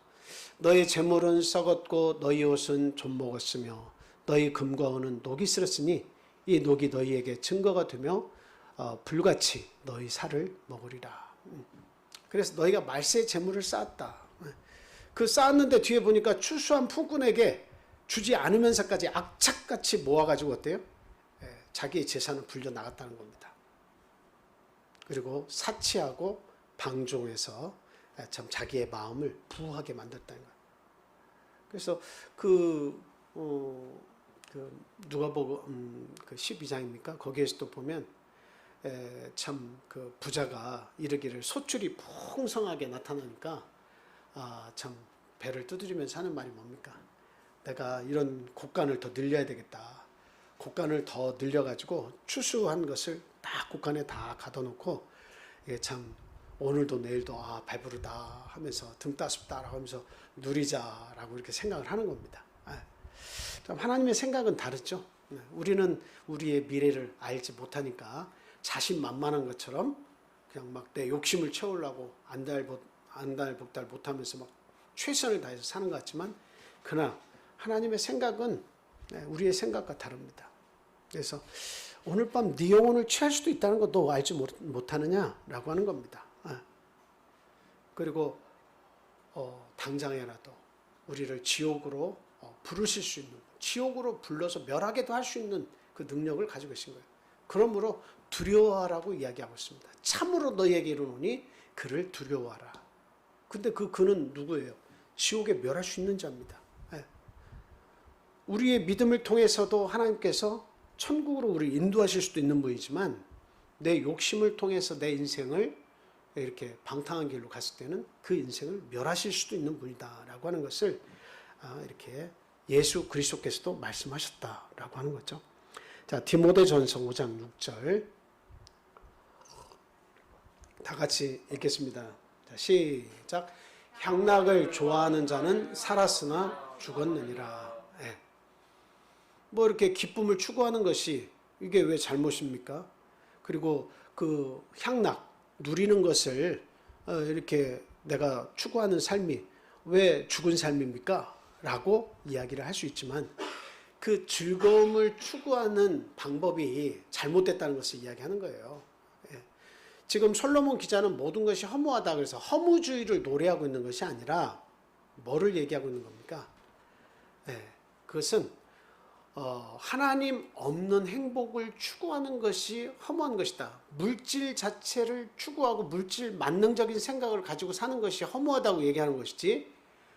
너의 재물은 썩었고 너희 옷은 좀 먹었으며 너희 금과 은은 녹이 쓸었으니 이 녹이 너희에게 증거가 되며 불같이 너희 살을 먹으리라. 그래서 너희가 말세의 재물을 쌓았다. 그 쌓았는데 뒤에 보니까 추수한 품꾼에게 주지 않으면서까지 악착같이 모아가지고 어때요? 자기의 재산을 불려 나갔다는 겁니다. 그리고 사치하고 방종해서 참 자기의 마음을 부하게 만들었다는 거예요. 그래서 누가복음 그 12장입니까? 거기에서도 보면 참 그 부자가 이르기를 소출이 풍성하게 나타나니까 참 배를 두드리면서 하는 말이 뭡니까? 내가 이런 곡간을 더 늘려야 되겠다. 곡간을 더 늘려가지고 추수한 것을 딱 곡간에 다 가둬놓고 이게 참 오늘도 내일도 배부르다 하면서 등 따숩다라고 하면서 누리자라고 이렇게 생각을 하는 겁니다. 하나님의 생각은 다르죠. 우리는 우리의 미래를 알지 못하니까 자신만만한 것처럼 그냥 막 내 욕심을 채우려고 안달복달 못하면서 막 최선을 다해서 사는 것 같지만 그러나 하나님의 생각은 우리의 생각과 다릅니다. 그래서 오늘 밤 네 영혼을 취할 수도 있다는 거 너 알지 못하느냐라고 하는 겁니다. 그리고 당장에라도 우리를 지옥으로 부르실 수 있는, 지옥으로 불러서 멸하게도 할 수 있는 그 능력을 가지고 계신 거예요. 그러므로 두려워하라고 이야기하고 있습니다. 참으로 너희에게 이르노니 그를 두려워하라. 근데 그 그는 누구예요? 지옥에 멸할 수 있는 자입니다. 우리의 믿음을 통해서도 하나님께서 천국으로 우리를 인도하실 수도 있는 분이지만 내 욕심을 통해서 내 인생을 이렇게 방탕한 길로 갔을 때는 그 인생을 멸하실 수도 있는 분이다라고 하는 것을 이렇게 예수 그리스도께서도 말씀하셨다라고 하는 거죠. 자, 디모데전서 5장 6절 다 같이 읽겠습니다. 자, 시작. 향락을 좋아하는 자는 살았으나 죽었느니라. 뭐 이렇게 기쁨을 추구하는 것이 이게 왜 잘못입니까? 그리고 그 향락 누리는 것을 이렇게 내가 추구하는 삶이 왜 죽은 삶입니까? 라고 이야기를 할 수 있지만 그 즐거움을 추구하는 방법이 잘못됐다는 것을 이야기하는 거예요. 지금 솔로몬 기자는 모든 것이 허무하다 그래서 허무주의를 노래하고 있는 것이 아니라 뭐를 얘기하고 있는 겁니까? 그것은 하나님 없는 행복을 추구하는 것이 허무한 것이다. 물질 자체를 추구하고 물질 만능적인 생각을 가지고 사는 것이 허무하다고 얘기하는 것이지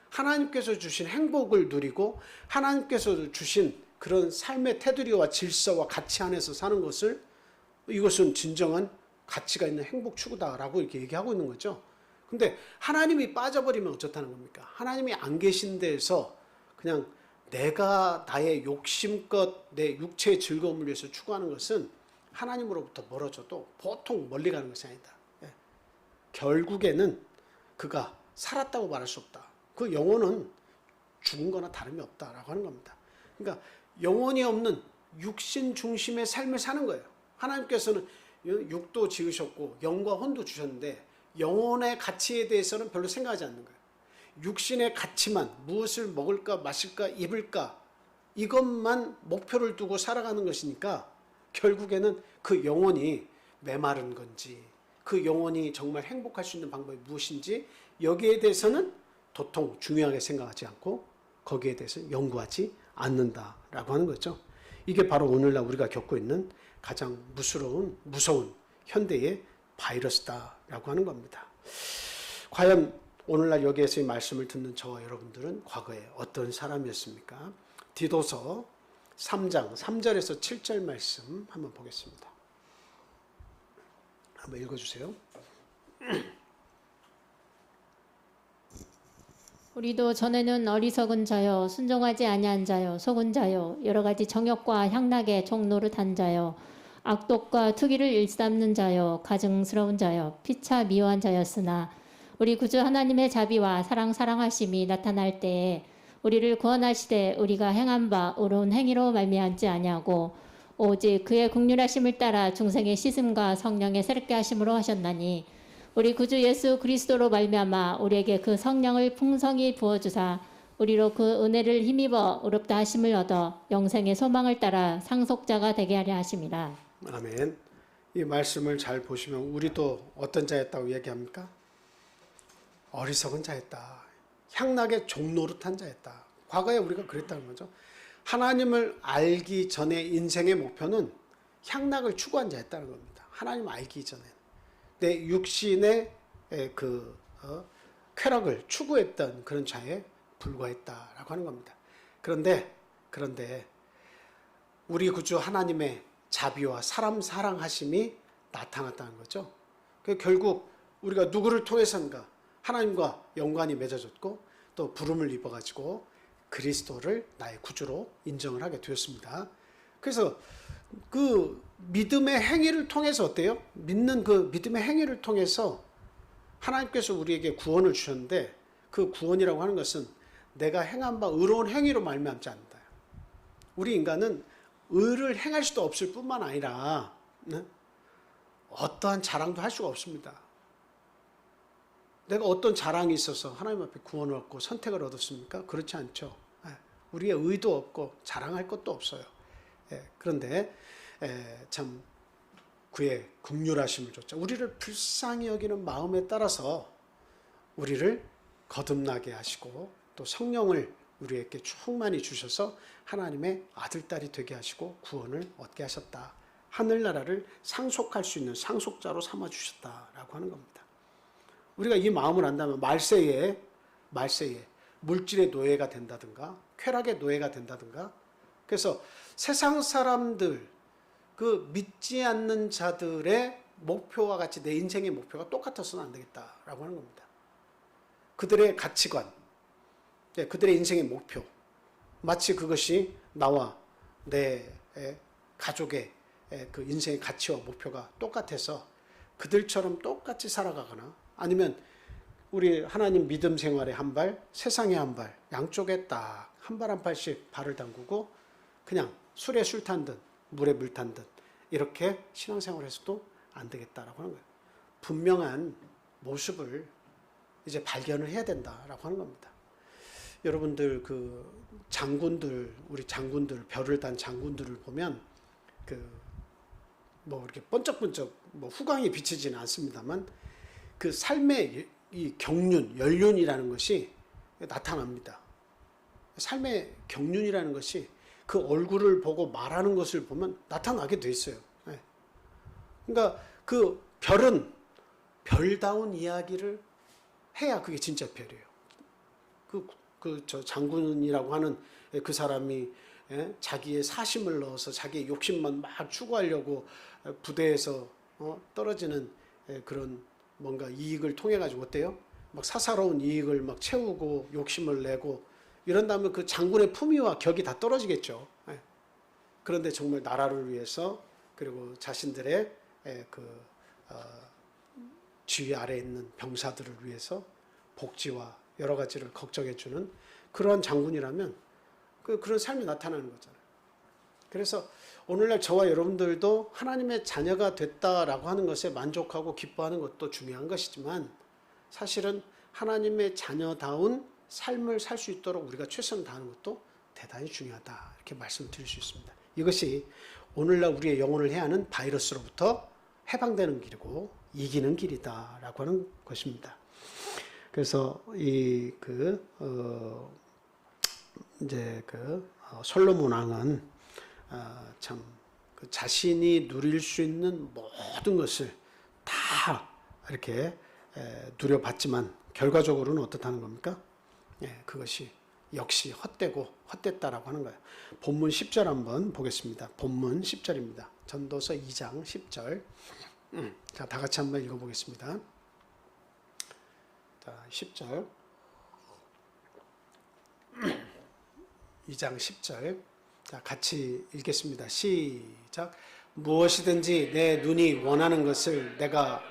하나님께서 주신 행복을 누리고 하나님께서 주신 그런 삶의 테두리와 질서와 가치 안에서 사는 것을 이것은 진정한 가치가 있는 행복 추구다라고 이렇게 얘기하고 있는 거죠. 근데 하나님이 빠져버리면 어쩌다는 겁니까? 하나님이 안 계신 데에서 그냥 내가 나의 욕심껏 내 육체의 즐거움을 위해서 추구하는 것은 하나님으로부터 멀어져도 보통 멀리 가는 것이 아니다. 결국에는 그가 살았다고 말할 수 없다. 그 영혼은 죽은 거나 다름이 없다라고 하는 겁니다. 그러니까 영혼이 없는 육신 중심의 삶을 사는 거예요. 하나님께서는 육도 지으셨고 영과 혼도 주셨는데 영혼의 가치에 대해서는 별로 생각하지 않는 거예요. 육신의 가치만 무엇을 먹을까 마실까 입을까 이것만 목표를 두고 살아가는 것이니까 결국에는 그 영혼이 메마른 건지, 그 영혼이 정말 행복할 수 있는 방법이 무엇인지, 여기에 대해서는 도통 중요하게 생각하지 않고 거기에 대해서 연구하지 않는다라고 하는 거죠. 이게 바로 오늘날 우리가 겪고 있는 가장 무서운 현대의 바이러스다라고 하는 겁니다. 과연 오늘날 여기에서 이 말씀을 듣는 저와 여러분들은 과거에 어떤 사람이었습니까? 디도서 3장 3절에서 7절 말씀 한번 보겠습니다. 한번 읽어주세요. 우리도 전에는 어리석은 자요, 순종하지 아니한 자요, 속은 자요, 여러 가지 정욕과 향락의 종노릇한 자요, 악독과 투기를 일삼는 자요, 가증스러운 자요, 피차 미워한 자였으나 우리 구주 하나님의 자비와 사랑하심이 나타날 때에 우리를 구원하시되 우리가 행한 바 의로운 행위로 말미암지 아니하고 오직 그의 긍휼하심을 따라 중생의 씻음과 성령의 새롭게 하심으로 하셨나니 우리 구주 예수 그리스도로 말미암아 우리에게 그 성령을 풍성히 부어주사 우리로 그 은혜를 힘입어 의롭다 하심을 얻어 영생의 소망을 따라 상속자가 되게 하려 하심이라. 아멘. 이 말씀을 잘 보시면 우리도 어떤 자였다고 얘기합니까? 어리석은 자였다. 향락의 종노릇한 자였다. 과거에 우리가 그랬다는 거죠. 하나님을 알기 전에 인생의 목표는 향락을 추구한 자였다는 겁니다. 하나님 알기 전에 내 육신의 쾌락을 추구했던 그런 자에 불과했다라고 하는 겁니다. 그런데 우리 구주 하나님의 자비와 사람 사랑하심이 나타났다는 거죠. 결국 우리가 누구를 통해서인가 하나님과 연관이 맺어졌고 또 부름을 입어가지고 그리스도를 나의 구주로 인정을 하게 되었습니다. 그래서 그 믿음의 행위를 통해서 어때요? 믿는 그 믿음의 행위를 통해서 하나님께서 우리에게 구원을 주셨는데 그 구원이라고 하는 것은 내가 행한 바 의로운 행위로 말미암지 않는다. 우리 인간은 의를 행할 수도 없을 뿐만 아니라 어떠한 자랑도 할 수가 없습니다. 내가 어떤 자랑이 있어서 하나님 앞에 구원을 얻고 선택을 얻었습니까? 그렇지 않죠. 우리의 의도 없고 자랑할 것도 없어요. 그런데 참 그의 긍휼하심을 줬죠. 우리를 불쌍히 여기는 마음에 따라서 우리를 거듭나게 하시고 또 성령을 우리에게 충만히 주셔서 하나님의 아들, 딸이 되게 하시고 구원을 얻게 하셨다. 하늘나라를 상속할 수 있는 상속자로 삼아주셨다라고 하는 겁니다. 우리가 이 마음을 안다면 말세에 물질의 노예가 된다든가 쾌락의 노예가 된다든가 그래서 세상 사람들 그 믿지 않는 자들의 목표와 같이 내 인생의 목표가 똑같아서는 안 되겠다라고 하는 겁니다. 그들의 가치관, 그들의 인생의 목표 마치 그것이 나와 내 가족의 그 인생의 가치와 목표가 똑같아서 그들처럼 똑같이 살아가거나 아니면 우리 하나님 믿음 생활의 한 발, 세상의 한 발, 양쪽에 딱 한 발 한 발씩 발을 담그고 그냥 술에 술 탄 듯, 물에 물 탄 듯 이렇게 신앙생활에서도 안 되겠다라고 하는 거예요. 분명한 모습을 이제 발견을 해야 된다라고 하는 겁니다. 여러분들 그 장군들, 우리 장군들, 별을 단 장군들을 보면 뭐 이렇게 번쩍번쩍 뭐 후광이 비치지는 않습니다만 그 삶의 이 경륜, 연륜이라는 것이 나타납니다. 삶의 경륜이라는 것이 그 얼굴을 보고 말하는 것을 보면 나타나게 돼 있어요. 그러니까 그 별은 별다운 이야기를 해야 그게 진짜 별이에요. 저 장군이라고 하는 그 사람이 자기의 사심을 넣어서 자기의 욕심만 막 추구하려고 부대에서 떨어지는 그런 뭔가 이익을 통해 가지고 어때요? 막 사사로운 이익을 막 채우고 욕심을 내고 이런다면 그 장군의 품위와 격이 다 떨어지겠죠. 그런데 정말 나라를 위해서 그리고 자신들의 지휘 아래에 있는 병사들을 위해서 복지와 여러 가지를 걱정해 주는 그런 장군이라면 그런 삶이 나타나는 거잖아요. 그래서 오늘날 저와 여러분들도 하나님의 자녀가 됐다라고 하는 것에 만족하고 기뻐하는 것도 중요한 것이지만 사실은 하나님의 자녀다운 삶을 살 수 있도록 우리가 최선을 다하는 것도 대단히 중요하다 이렇게 말씀드릴 수 있습니다. 이것이 오늘날 우리의 영혼을 해하는 바이러스로부터 해방되는 길이고 이기는 길이다라고 하는 것입니다. 그래서 솔로몬 왕은 참 자신이 누릴 수 있는 모든 것을 다 이렇게 누려봤지만 결과적으로는 어떻다는 겁니까? 그것이 역시 헛됐다라고 하는 거예요. 본문 10절 한번 보겠습니다. 본문 10절입니다. 전도서 2장 10절. 자, 다 같이 한번 읽어보겠습니다. 자, 10절. 2장 10절. 자, 같이 읽겠습니다. 시작. 무엇이든지 내 눈이 원하는 것을 내가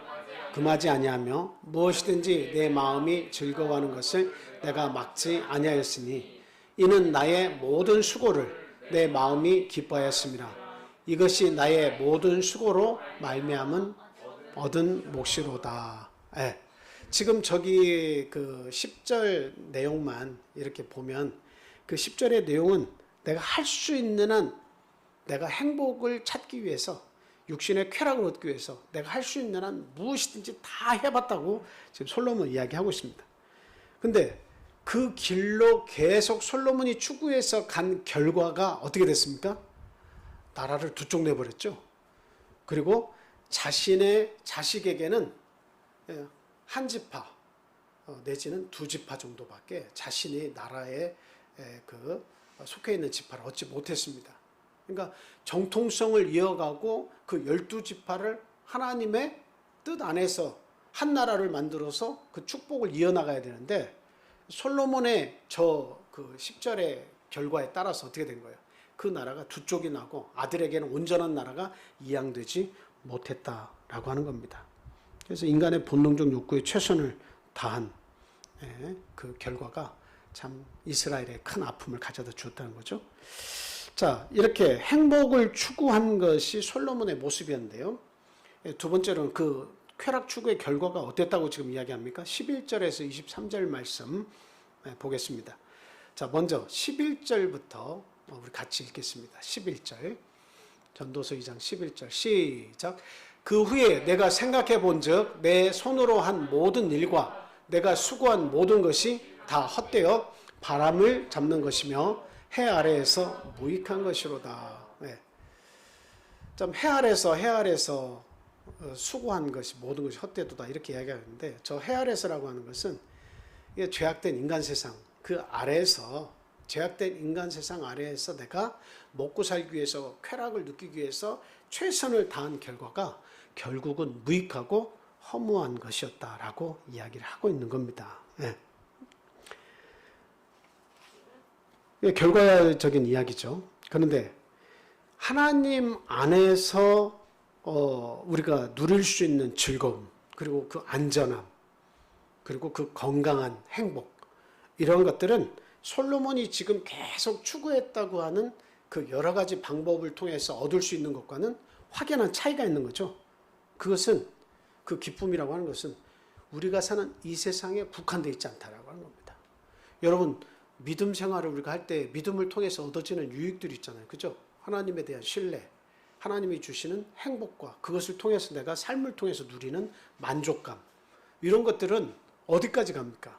금하지 아니하며 무엇이든지 내 마음이 즐거워하는 것을 내가 막지 아니하였으니 이는 나의 모든 수고를 내 마음이 기뻐하였습니다. 이것이 나의 모든 수고로 말미암은 얻은 몫이로다. 지금 저기 그 10절 내용만 이렇게 보면 그 10절의 내용은 내가 할 수 있는 한 내가 행복을 찾기 위해서 육신의 쾌락을 얻기 위해서 내가 할 수 있는 한 무엇이든지 다 해봤다고 지금 솔로몬 이야기하고 있습니다. 근데 그 길로 계속 솔로몬이 추구해서 간 결과가 어떻게 됐습니까? 나라를 두 쪽 내버렸죠. 그리고 자신의 자식에게는 한 지파 내지는 두 지파 정도밖에 자신이 나라에 속해 있는 지파를 얻지 못했습니다. 그러니까 정통성을 이어가고 그 12지파를 하나님의 뜻 안에서 한 나라를 만들어서 그 축복을 이어나가야 되는데 솔로몬의 그 10절의 결과에 따라서 어떻게 된 거예요? 그 나라가 두 쪽이 나고 아들에게는 온전한 나라가 이양되지 못했다라고 하는 겁니다. 그래서 인간의 본능적 욕구에 최선을 다한 그 결과가 참 이스라엘에 큰 아픔을 가져다 주었다는 거죠. 자, 이렇게 행복을 추구한 것이 솔로몬의 모습이었는데요. 두 번째로는 그 쾌락 추구의 결과가 어땠다고 지금 이야기합니까? 11절에서 23절 말씀 보겠습니다. 자, 먼저 11절부터 우리 같이 읽겠습니다. 11절. 전도서 2장 11절 시작. 그 후에 내가 생각해 본즉 내 손으로 한 모든 일과 내가 수고한 모든 것이 다 헛되어 바람을 잡는 것이며 해 아래에서 무익한 것이로다. 좀 해 아래에서 수고한 것이 모든 것이 헛되도다 이렇게 이야기하는데 저 해 아래에서라고 하는 것은 이게 죄악된 인간 세상 그 아래에서 죄악된 인간 세상 아래에서 내가 먹고 살기 위해서 쾌락을 느끼기 위해서 최선을 다한 결과가 결국은 무익하고 허무한 것이었다라고 이야기를 하고 있는 겁니다. 결과적인 이야기죠. 그런데 하나님 안에서 우리가 누릴 수 있는 즐거움, 그리고 그 안전함, 그리고 그 건강한 행복, 이런 것들은 솔로몬이 지금 계속 추구했다고 하는 그 여러 가지 방법을 통해서 얻을 수 있는 것과는 확연한 차이가 있는 거죠. 그것은 그 기쁨이라고 하는 것은 우리가 사는 이 세상에 국한되어 있지 않다라고 하는 겁니다. 여러분, 믿음 생활을 우리가 할 때 믿음을 통해서 얻어지는 유익들이 있잖아요. 그죠? 하나님에 대한 신뢰, 하나님이 주시는 행복과 그것을 통해서 내가 삶을 통해서 누리는 만족감, 이런 것들은 어디까지 갑니까?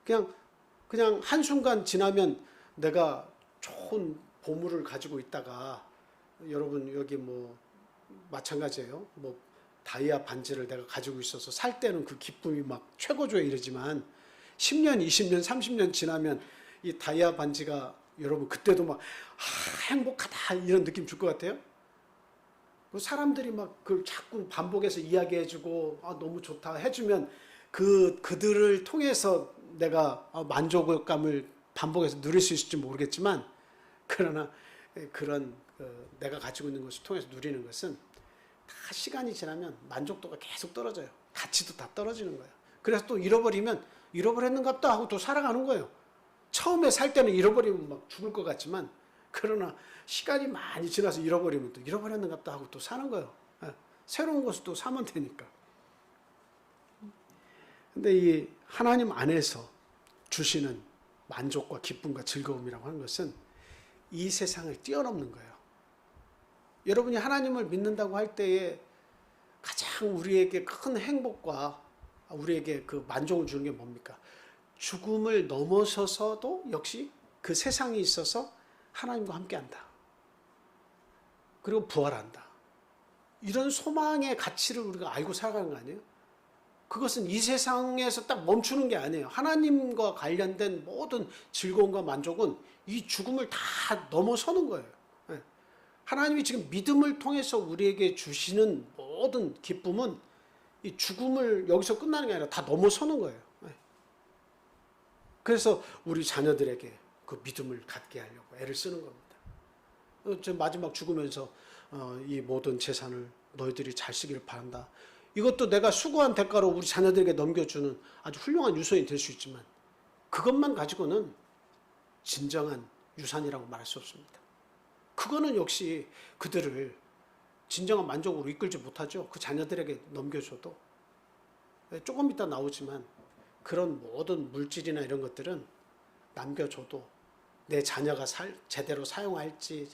그냥 한순간 지나면 내가 좋은 보물을 가지고 있다가 여러분 여기 뭐 마찬가지예요. 뭐 다이아 반지를 내가 가지고 있어서 살 때는 그 기쁨이 막 최고조에 이르지만 10년, 20년, 30년 지나면 이 다이아 반지가 여러분 그때도 막 행복하다 이런 느낌 줄 것 같아요. 사람들이 막 그걸 자꾸 반복해서 이야기해주고 너무 좋다 해주면 그들을 통해서 내가 만족감을 반복해서 누릴 수 있을지 모르겠지만 그러나 그런 내가 가지고 있는 것을 통해서 누리는 것은 다 시간이 지나면 만족도가 계속 떨어져요. 가치도 다 떨어지는 거예요. 그래서 또 잃어버리면 잃어버렸는갑다 하고 또 살아가는 거예요. 처음에 살 때는 잃어버리면 막 죽을 것 같지만 그러나 시간이 많이 지나서 잃어버리면 또 잃어버렸는갑다 하고 또 사는 거예요. 새로운 것을 또 사면 되니까. 근데 이 하나님 안에서 주시는 만족과 기쁨과 즐거움이라고 하는 것은 이 세상을 뛰어넘는 거예요. 여러분이 하나님을 믿는다고 할 때에 가장 우리에게 큰 행복과 우리에게 그 만족을 주는 게 뭡니까? 죽음을 넘어서서도 역시 그 세상에 있어서 하나님과 함께한다. 그리고 부활한다. 이런 소망의 가치를 우리가 알고 살아가는 거 아니에요? 그것은 이 세상에서 딱 멈추는 게 아니에요. 하나님과 관련된 모든 즐거움과 만족은 이 죽음을 다 넘어서는 거예요. 예. 하나님이 지금 믿음을 통해서 우리에게 주시는 모든 기쁨은 이 죽음을 여기서 끝나는 게 아니라 다 넘어서는 거예요. 예. 그래서 우리 자녀들에게 그 믿음을 갖게 하려고 애를 쓰는 겁니다. 저 마지막 죽으면서 이 모든 재산을 너희들이 잘 쓰기를 바란다. 이것도 내가 수고한 대가로 우리 자녀들에게 넘겨주는 아주 훌륭한 유산이 될 수 있지만 그것만 가지고는 진정한 유산이라고 말할 수 없습니다. 그거는 역시 그들을 진정한 만족으로 이끌지 못하죠. 그 자녀들에게 넘겨줘도. 조금 이따 나오지만 그런 모든 물질이나 이런 것들은 남겨줘도 내 자녀가 제대로 사용할지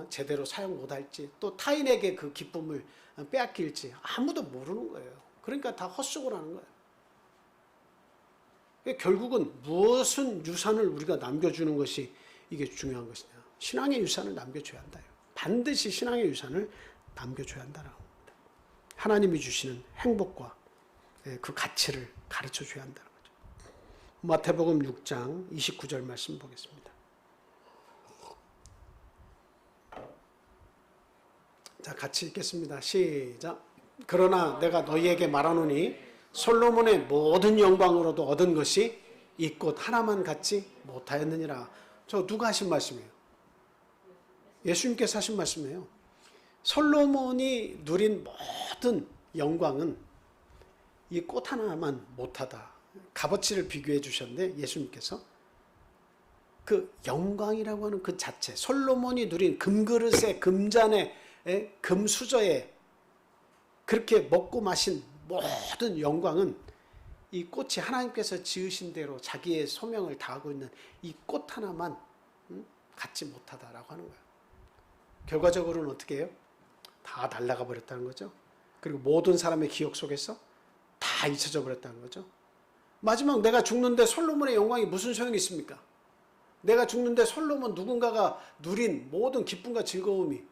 제대로 사용 못할지 또 타인에게 그 기쁨을 빼앗길지 아무도 모르는 거예요. 그러니까 다 헛수고를 하는 거예요. 결국은 무엇은 유산을 우리가 남겨주는 것이 이게 중요한 것이냐. 신앙의 유산을 남겨줘야 한다. 반드시 신앙의 유산을 남겨줘야 한다라고 합니다. 하나님이 주시는 행복과 그 가치를 가르쳐줘야 한다는 거죠. 마태복음 6장 29절 말씀 보겠습니다. 자, 같이 읽겠습니다. 시작. 그러나 내가 너희에게 말하노니 솔로몬의 모든 영광으로도 얻은 것이 이 꽃 하나만 갖지 못하였느니라. 저 누가 하신 말씀이에요? 예수님께서 하신 말씀이에요. 솔로몬이 누린 모든 영광은 이 꽃 하나만 못하다. 값어치를 비교해 주셨는데 예수님께서 그 영광이라고 하는 그 자체, 솔로몬이 누린 금그릇에 금잔에 금수저에 그렇게 먹고 마신 모든 영광은 이 꽃이 하나님께서 지으신 대로 자기의 소명을 다하고 있는 이 꽃 하나만 갖지 못하다라고 하는 거예요. 결과적으로는 어떻게 해요? 다 날아가 버렸다는 거죠. 그리고 모든 사람의 기억 속에서 다 잊혀져 버렸다는 거죠. 마지막 내가 죽는데 솔로몬의 영광이 무슨 소용이 있습니까? 내가 죽는데 솔로몬 누군가가 누린 모든 기쁨과 즐거움이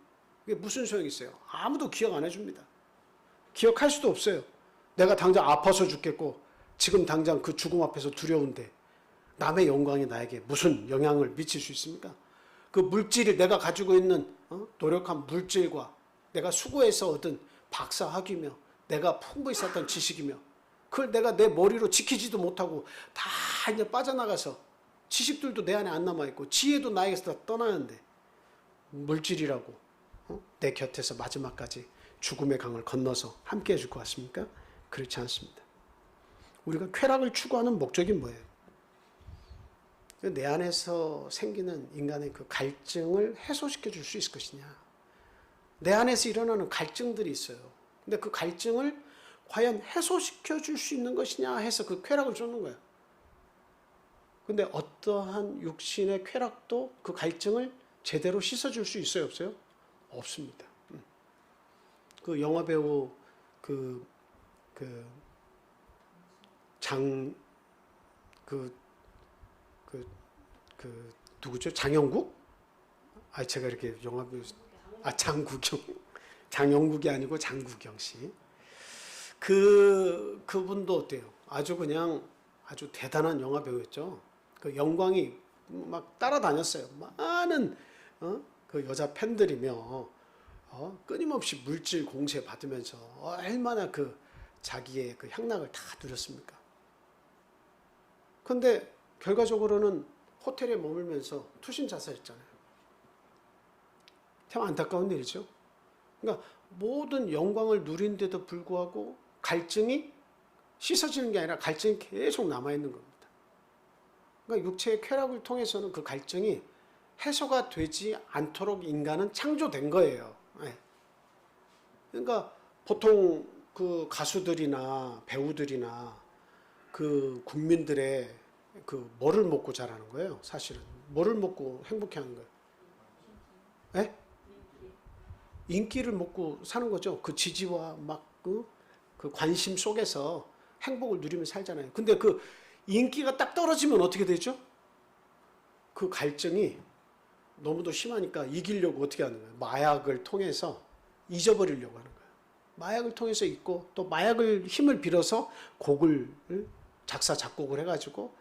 이게 무슨 소용이 있어요? 아무도 기억 안 해줍니다. 기억할 수도 없어요. 내가 당장 아파서 죽겠고 지금 당장 그 죽음 앞에서 두려운데 남의 영광이 나에게 무슨 영향을 미칠 수 있습니까? 그 물질이 내가 가지고 있는 노력한 물질과 내가 수고해서 얻은 박사 학위며 내가 풍부히 쌓던 지식이며 그걸 내가 내 머리로 지키지도 못하고 다 이제 빠져나가서 지식들도 내 안에 안 남아있고 지혜도 나에게서 다 떠나는데 물질이라고 내 곁에서 마지막까지 죽음의 강을 건너서 함께 해줄 것 같습니까? 그렇지 않습니다. 우리가 쾌락을 추구하는 목적이 뭐예요? 내 안에서 생기는 인간의 그 갈증을 해소시켜 줄 수 있을 것이냐. 내 안에서 일어나는 갈증들이 있어요. 근데 그 갈증을 과연 해소시켜 줄 수 있는 것이냐 해서 그 쾌락을 쫓는 거예요. 근데 어떠한 육신의 쾌락도 그 갈증을 제대로 씻어줄 수 있어요, 없어요? 없습니다. 그 영화배우 누구죠? 장영국? 제가 이렇게 영화배우 장국영. 장영국이 아니고 장국영 씨. 그분도 어때요? 아주 대단한 영화배우였죠. 그 영광이 막 따라다녔어요. 많은 그 여자 팬들이며 끊임없이 물질 공세 받으면서 얼마나 그 자기의 그 향락을 다 누렸습니까? 그런데 결과적으로는 호텔에 머물면서 투신 자살했잖아요. 참 안타까운 일이죠. 그러니까 모든 영광을 누린데도 불구하고 갈증이 씻어지는 게 아니라 갈증이 계속 남아있는 겁니다. 그러니까 육체의 쾌락을 통해서는 그 갈증이 해소가 되지 않도록 인간은 창조된 거예요. 네. 그러니까 보통 그 가수들이나 배우들이나 그 국민들의 그 뭐를 먹고 자라는 거예요. 사실은 뭐를 먹고 행복해하는 거예요. 네? 인기를 먹고 사는 거죠. 그 지지와 막 그 관심 속에서 행복을 누리며 살잖아요. 근데 그 인기가 딱 떨어지면 어떻게 되죠? 그 갈증이 너무도 심하니까 이기려고 어떻게 하는 거예요? 마약을 통해서 잊어버리려고 하는 거예요. 마약을 통해서 잊고 또 마약을 힘을 빌어서 곡을 작사 작곡을 해가지고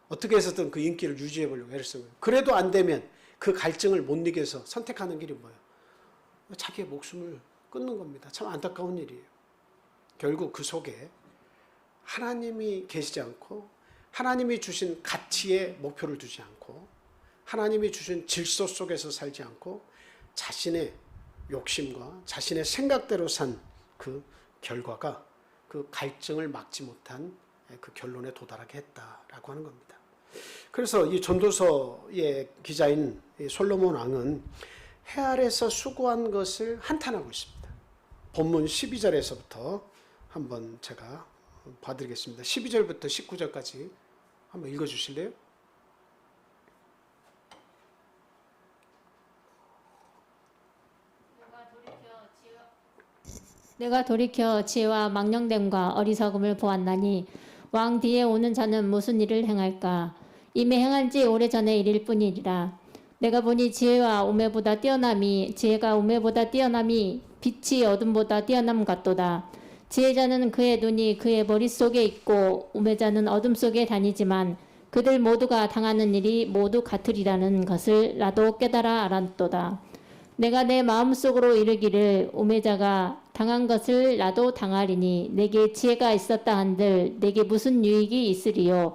어떻게 해서든 그 인기를 유지해 보려고 애를 쓰는 거예요. 그래도 안 되면 그 갈증을 못 이겨서 선택하는 길이 뭐예요? 자기의 목숨을 끊는 겁니다. 참 안타까운 일이에요. 결국 그 속에 하나님이 계시지 않고 하나님이 주신 가치에 목표를 두지 않고 하나님이 주신 질서 속에서 살지 않고 자신의 욕심과 자신의 생각대로 산 그 결과가 그 갈증을 막지 못한 그 결론에 도달하게 했다라고 하는 겁니다. 그래서 이 전도서의 기자인 솔로몬 왕은 해 아래서 수고한 것을 한탄하고 있습니다. 본문 12절에서부터 한번 제가 봐드리겠습니다. 12절부터 19절까지 한번 읽어주실래요? 내가 돌이켜 지혜와 망령됨과 어리석음을 보았나니 왕 뒤에 오는 자는 무슨 일을 행할까? 이미 행한 지 오래전의 일일 뿐이니라. 내가 보니 지혜와 우매보다 뛰어남이 지혜가 우매보다 뛰어남이 빛이 어둠보다 뛰어남 같도다. 지혜자는 그의 눈이 그의 머릿속에 있고 우매자는 어둠 속에 다니지만 그들 모두가 당하는 일이 모두 같으리라는 것을 나도 깨달아 알았도다. 내가 내 마음속으로 이르기를 우매자가 당한 것을 나도 당하리니 내게 지혜가 있었다 한들 내게 무슨 유익이 있으리요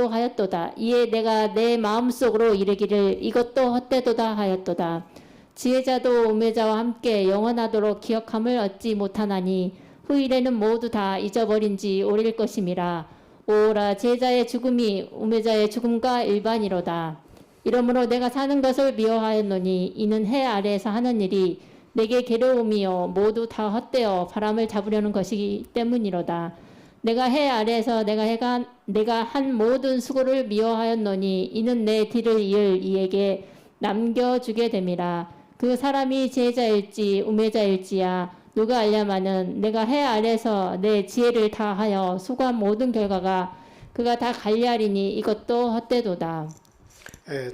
하였도다. 이에 내가 내 마음속으로 이르기를 이것도 헛되도다 하였도다. 지혜자도 우매자와 함께 영원하도록 기억함을 얻지 못하나니 후일에는 모두 다 잊어버린 지 오릴 것임이라. 오라 지혜자의 죽음이 우매자의 죽음과 일반이로다. 이러므로 내가 사는 것을 미워하였노니 이는 해 아래에서 하는 일이 내게 괴로움이요 모두 다 헛되어 바람을 잡으려는 것이기 때문이로다. 내가 해 아래에서 내가 한 모든 수고를 미워하였노니 이는 내 뒤를 이을 이에게 남겨주게 됨이라. 그 사람이 지혜자일지 우매자일지야 누가 알냐마는 내가 해 아래에서 내 지혜를 다하여 수고한 모든 결과가 그가 다 관리하리니 이것도 헛되도다.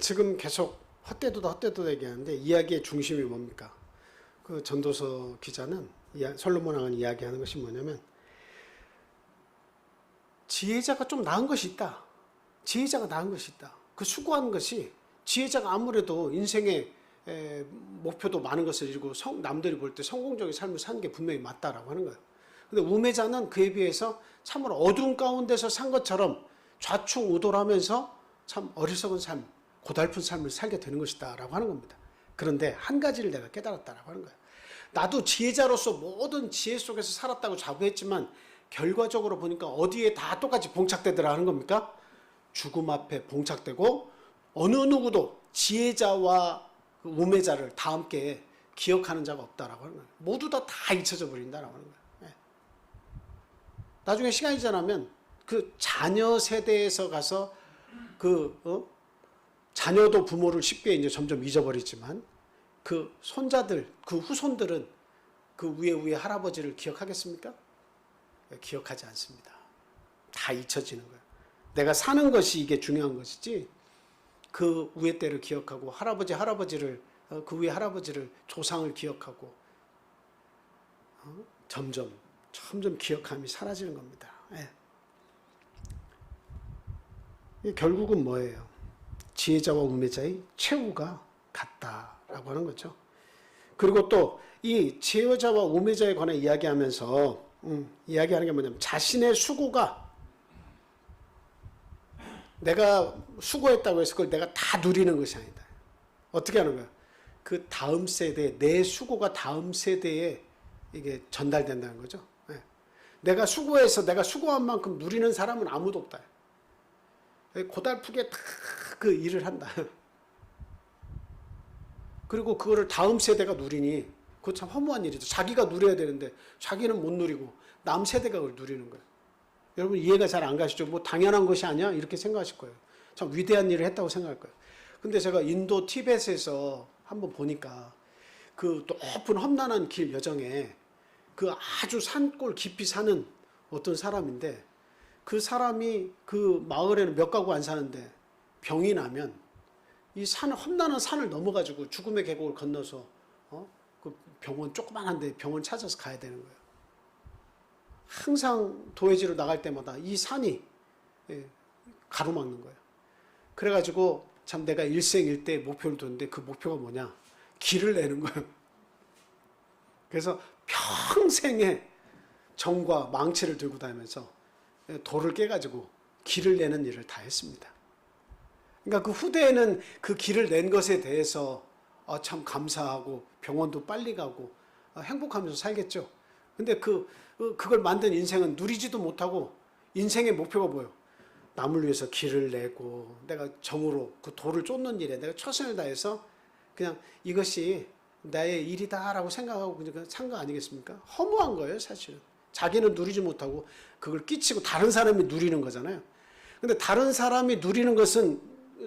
지금 계속 헛되도다 얘기하는데 이야기의 중심이 뭡니까? 그 전도서 기자는 솔로몬 왕은 이야기하는 것이 뭐냐면 지혜자가 좀 나은 것이 있다. 지혜자가 나은 것이 있다. 그 수고한 것이 지혜자가 아무래도 인생의 목표도 많은 것을 이루고 남들이 볼 때 성공적인 삶을 사는 게 분명히 맞다라고 하는 거예요. 근데 우매자는 그에 비해서 참으로 어두운 가운데서 산 것처럼 좌충우돌하면서 참 어리석은 삶, 고달픈 삶을 살게 되는 것이다 라고 하는 겁니다. 그런데 한 가지를 내가 깨달았다라고 하는 거예요. 나도 지혜자로서 모든 지혜 속에서 살았다고 자부했지만 결과적으로 보니까 어디에 다 똑같이 봉착되더라 하는 겁니까? 죽음 앞에 봉착되고 어느 누구도 지혜자와 우매자를 다 함께 기억하는 자가 없다라고 하는 거예요. 모두 다 잊혀져 버린다라고 하는 거예요. 나중에 시간이 지나면 그 자녀 세대에서 가서 자녀도 부모를 쉽게 이제 점점 잊어버리지만 그 손자들, 그 후손들은 그 위에 할아버지를 기억하겠습니까? 기억하지 않습니다. 다 잊혀지는 거예요. 내가 사는 것이 이게 중요한 것이지 그 위에 때를 기억하고 할아버지를 그 위에 할아버지를 조상을 기억하고 점점 기억함이 사라지는 겁니다. 결국은 뭐예요? 지혜자와 우매자의 최후가 같다라고 하는 거죠. 그리고 또 이 지혜자와 우매자에 관해 이야기하면서 이야기하는 게 뭐냐면 자신의 수고가 내가 수고했다고 해서 그걸 내가 다 누리는 것이 아니다. 어떻게 하는 거야? 그 다음 세대, 내 수고가 다음 세대에 이게 전달된다는 거죠. 내가 수고해서 내가 수고한 만큼 누리는 사람은 아무도 없다. 고달프게 다 그 일을 한다. 그리고 그거를 다음 세대가 누리니 그거 참 허무한 일이죠. 자기가 누려야 되는데 자기는 못 누리고 남 세대가 그걸 누리는 거예요. 여러분 이해가 잘 안 가시죠? 뭐 당연한 것이 아니야? 이렇게 생각하실 거예요. 참 위대한 일을 했다고 생각할 거예요. 근데 제가 인도 티벳에서 한번 보니까 그 높은 험난한 길 여정에 그 아주 산골 깊이 사는 어떤 사람인데, 그 사람이 그 마을에는 몇 가구 안 사는데 병이 나면 이 험난한 산을 넘어가지고 죽음의 계곡을 건너서 그 병원, 조그만한데 병원 찾아서 가야 되는 거예요. 항상 도회지로 나갈 때마다 이 산이 가로막는 거예요. 그래가지고 참 내가 일생일대 목표를 뒀는데, 그 목표가 뭐냐? 길을 내는 거예요. 그래서 평생에 정과 망치를 들고 다니면서 돌을 깨가지고 길을 내는 일을 다 했습니다. 그러니까 그 후대에는 그 길을 낸 것에 대해서 참 감사하고 병원도 빨리 가고 행복하면서 살겠죠. 근데 그걸 만든 인생은 누리지도 못하고, 인생의 목표가 뭐예요? 남을 위해서 길을 내고 내가 정으로 그 돌을 쫓는 일에 내가 최선을 다해서 그냥 이것이 나의 일이다라고 생각하고 그냥 산 거 아니겠습니까? 허무한 거예요, 사실은. 자기는 누리지 못하고 그걸 끼치고 다른 사람이 누리는 거잖아요. 근데 다른 사람이 누리는 것은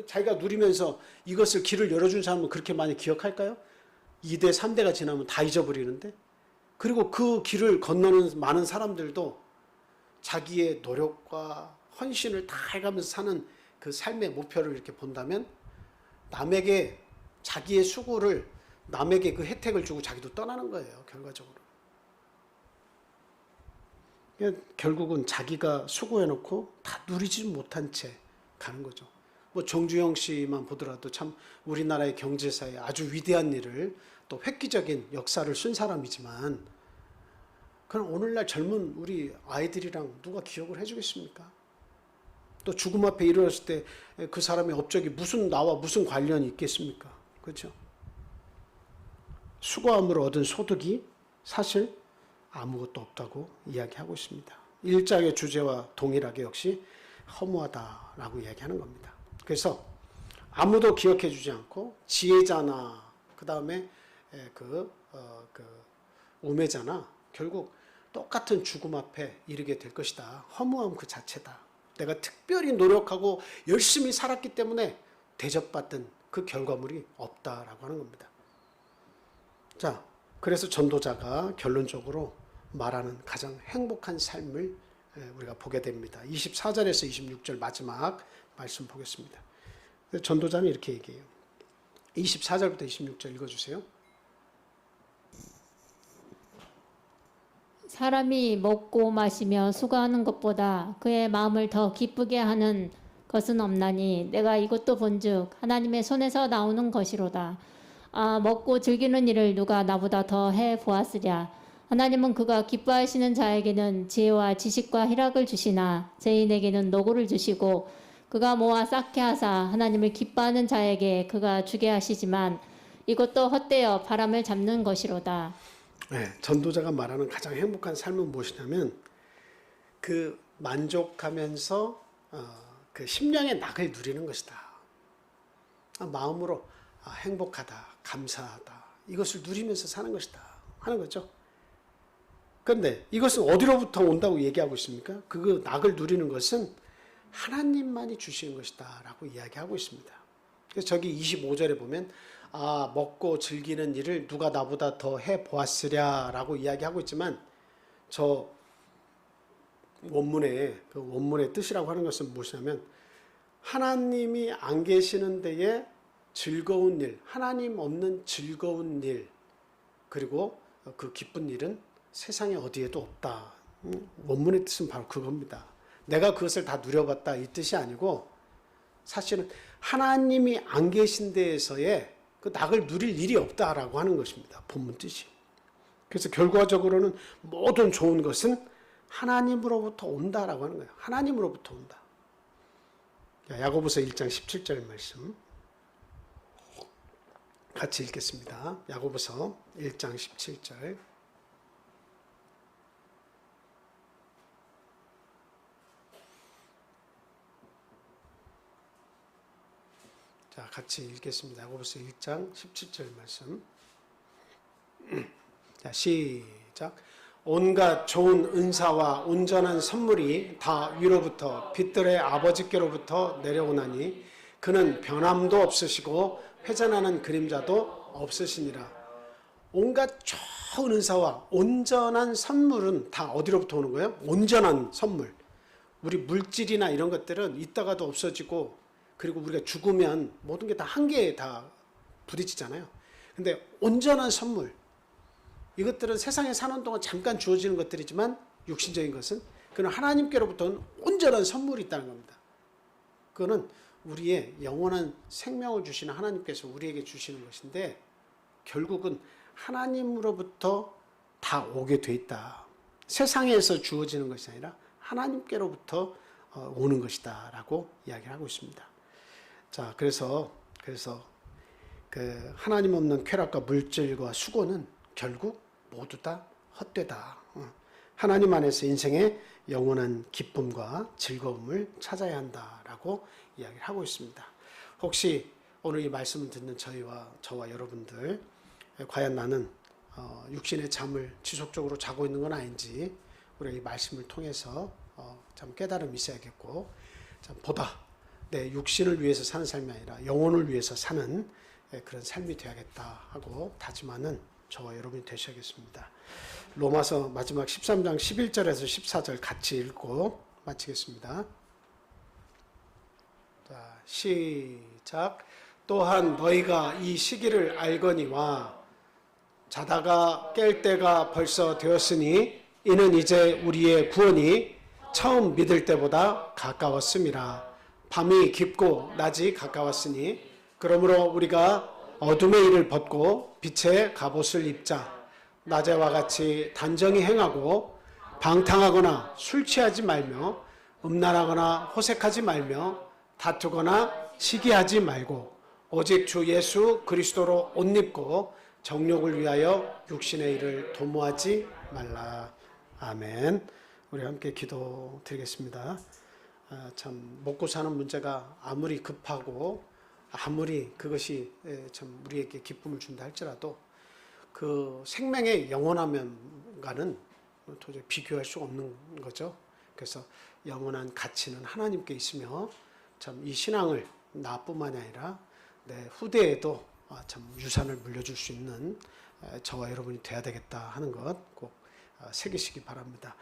자기가 누리면서 이것을 길을 열어준 사람은 그렇게 많이 기억할까요? 2대, 3대가 지나면 다 잊어버리는데. 그리고 그 길을 건너는 많은 사람들도 자기의 노력과 헌신을 다 해가면서 사는 그 삶의 목표를 이렇게 본다면, 남에게 자기의 수고를, 남에게 그 혜택을 주고 자기도 떠나는 거예요, 결과적으로. 결국은 자기가 수고해놓고 다 누리지 못한 채 가는 거죠. 뭐 정주영 씨만 보더라도 참 우리나라의 경제사에 아주 위대한 일을, 또 획기적인 역사를 쓴 사람이지만, 그럼 오늘날 젊은 우리 아이들이랑 누가 기억을 해주겠습니까? 또 죽음 앞에 이르렀을 때 그 사람의 업적이 나와 무슨 관련이 있겠습니까? 그렇죠? 수고함으로 얻은 소득이 사실 아무것도 없다고 이야기하고 있습니다. 1장의 주제와 동일하게 역시 허무하다라고 이야기하는 겁니다. 그래서 아무도 기억해 주지 않고 지혜자나 그 다음에 우매자나 결국 똑같은 죽음 앞에 이르게 될 것이다. 허무함 그 자체다. 내가 특별히 노력하고 열심히 살았기 때문에 대접받은 그 결과물이 없다라고 하는 겁니다. 자, 그래서 전도자가 결론적으로 말하는 가장 행복한 삶을 우리가 보게 됩니다. 24절에서 26절 마지막 말씀 보겠습니다. 전도자는 이렇게 얘기해요. 24절부터 26절 읽어주세요. 사람이 먹고 마시며 수고하는 것보다 그의 마음을 더 기쁘게 하는 것은 없나니 내가 이것도 본즉 하나님의 손에서 나오는 것이로다. 먹고 즐기는 일을 누가 나보다 더 해 보았으랴. 하나님은 그가 기뻐하시는 자에게는 지혜와 지식과 희락을 주시나 죄인에게는 노고를 주시고, 그가 모아 쌓게 하사 하나님을 기뻐하는 자에게 그가 주게 하시지만 이것도 헛되어 바람을 잡는 것이로다. 네, 전도자가 말하는 가장 행복한 삶은 무엇이냐면, 그 만족하면서 그 심령의 낙을 누리는 것이다. 마음으로 행복하다, 감사하다, 이것을 누리면서 사는 것이다 하는 거죠. 그런데 이것은 어디로부터 온다고 얘기하고 있습니까? 그 낙을 누리는 것은 하나님만이 주시는 것이다 라고 이야기하고 있습니다. 그래서 저기 25절에 보면 먹고 즐기는 일을 누가 나보다 더 해보았으랴 라고 이야기하고 있지만, 저 원문의 뜻이라고 하는 것은 무엇이냐면, 하나님이 안 계시는 데에 즐거운 일, 하나님 없는 즐거운 일, 그리고 그 기쁜 일은 세상에 어디에도 없다. 원문의 뜻은 바로 그겁니다. 내가 그것을 다 누려봤다 이 뜻이 아니고, 사실은 하나님이 안 계신 데에서의 그 낙을 누릴 일이 없다라고 하는 것입니다. 본문 뜻이. 그래서 결과적으로는 모든 좋은 것은 하나님으로부터 온다라고 하는 거예요. 하나님으로부터 온다. 야고보서 1장 17절 말씀 같이 읽겠습니다. 야고보서 1장 17절. 자, 같이 읽겠습니다. 야고보서 1장 17절 말씀. 자, 시작. 온갖 좋은 은사와 온전한 선물이 다 위로부터 빛들의 아버지께로부터 내려오나니 그는 변함도 없으시고 회전하는 그림자도 없으시니라. 온갖 좋은 은사와 온전한 선물은 다 어디로부터 오는 거예요? 온전한 선물. 우리 물질이나 이런 것들은 있다가도 없어지고, 그리고 우리가 죽으면 모든 게 다 한계에 다 부딪히잖아요. 근데 온전한 선물, 이것들은 세상에 사는 동안 잠깐 주어지는 것들이지만 육신적인 것은 그는 하나님께로부터는 온전한 선물이 있다는 겁니다. 그거는 우리의 영원한 생명을 주시는 하나님께서 우리에게 주시는 것인데, 결국은 하나님으로부터 다 오게 돼 있다. 세상에서 주어지는 것이 아니라 하나님께로부터 오는 것이다 라고 이야기를 하고 있습니다. 자, 그래서 그 하나님 없는 쾌락과 물질과 수고는 결국 모두 다 헛되다. 하나님 안에서 인생의 영원한 기쁨과 즐거움을 찾아야 한다라고 이야기를 하고 있습니다. 혹시 오늘 이 말씀을 듣는 저와 여러분들, 과연 나는 육신의 잠을 지속적으로 자고 있는 건 아닌지 우리가 이 말씀을 통해서 참 깨달음이 있어야겠고, 참 보다 내 육신을 위해서 사는 삶이 아니라 영혼을 위해서 사는 그런 삶이 되어야겠다 하고 다짐하는 저와 여러분이 되셔야겠습니다. 로마서 마지막 13장 11절에서 14절 같이 읽고 마치겠습니다. 자, 시작. 또한 너희가 이 시기를 알거니와 자다가 깰 때가 벌써 되었으니 이는 이제 우리의 구원이 처음 믿을 때보다 가까웠음이라. 밤이 깊고 낮이 가까웠으니 그러므로 우리가 어둠의 일을 벗고 빛의 갑옷을 입자. 낮에와 같이 단정히 행하고 방탕하거나 술 취하지 말며 음란하거나 호색하지 말며 다투거나 시기하지 말고 오직 주 예수 그리스도로 옷 입고 정욕을 위하여 육신의 일을 도모하지 말라. 아멘. 우리 함께 기도드리겠습니다. 참 먹고 사는 문제가 아무리 급하고 아무리 그것이 참 우리에게 기쁨을 준다 할지라도 그 생명의 영원함과는 도저히 비교할 수 없는 거죠. 그래서 영원한 가치는 하나님께 있으며 참 이 신앙을 나뿐만이 아니라 내 후대에도 참 유산을 물려줄 수 있는 저와 여러분이 돼야 되겠다 하는 것 꼭 새기시기 바랍니다.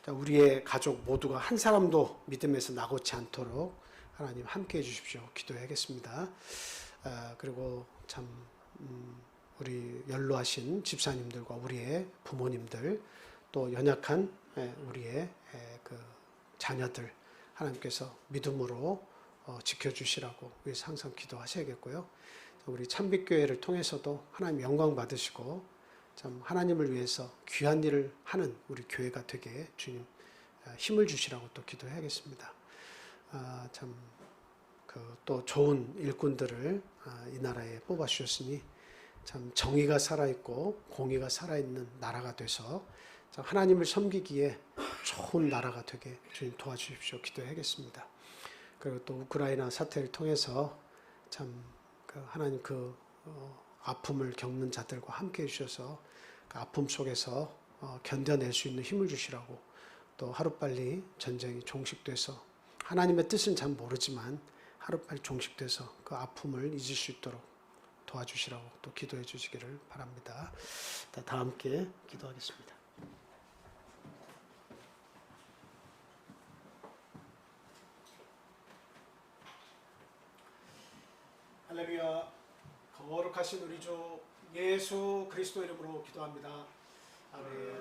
우리의 가족 모두가 한 사람도 믿음에서 나고치 않도록 하나님 함께 해주십시오. 기도해야겠습니다. 그리고 참 우리 연로하신 집사님들과 우리의 부모님들, 또 연약한 우리의 그 자녀들 하나님께서 믿음으로 지켜주시라고 위해서 항상 기도하셔야겠고요. 우리 참빛교회를 통해서도 하나님 영광 받으시고 참 하나님을 위해서 귀한 일을 하는 우리 교회가 되게 주님 힘을 주시라고 또 기도해야겠습니다. 참 또 좋은 일꾼들을 이 나라에 뽑아 주셨으니 참 정의가 살아있고 공의가 살아있는 나라가 돼서 참 하나님을 섬기기에 좋은 나라가 되게 주님 도와주십시오. 기도해야겠습니다. 그리고 또 우크라이나 사태를 통해서 참 하나님 아픔을 겪는 자들과 함께 해주셔서 그 아픔 속에서 견뎌낼 수 있는 힘을 주시라고, 또 하루빨리 전쟁이 종식돼서 하나님의 뜻은 잘 모르지만 하루빨리 종식돼서 그 아픔을 잊을 수 있도록 도와주시라고 또 기도해 주시기를 바랍니다. 다 함께 기도하겠습니다. 할렐루야. 거룩하신 우리 주 예수 그리스도 이름으로 기도합니다. 아멘.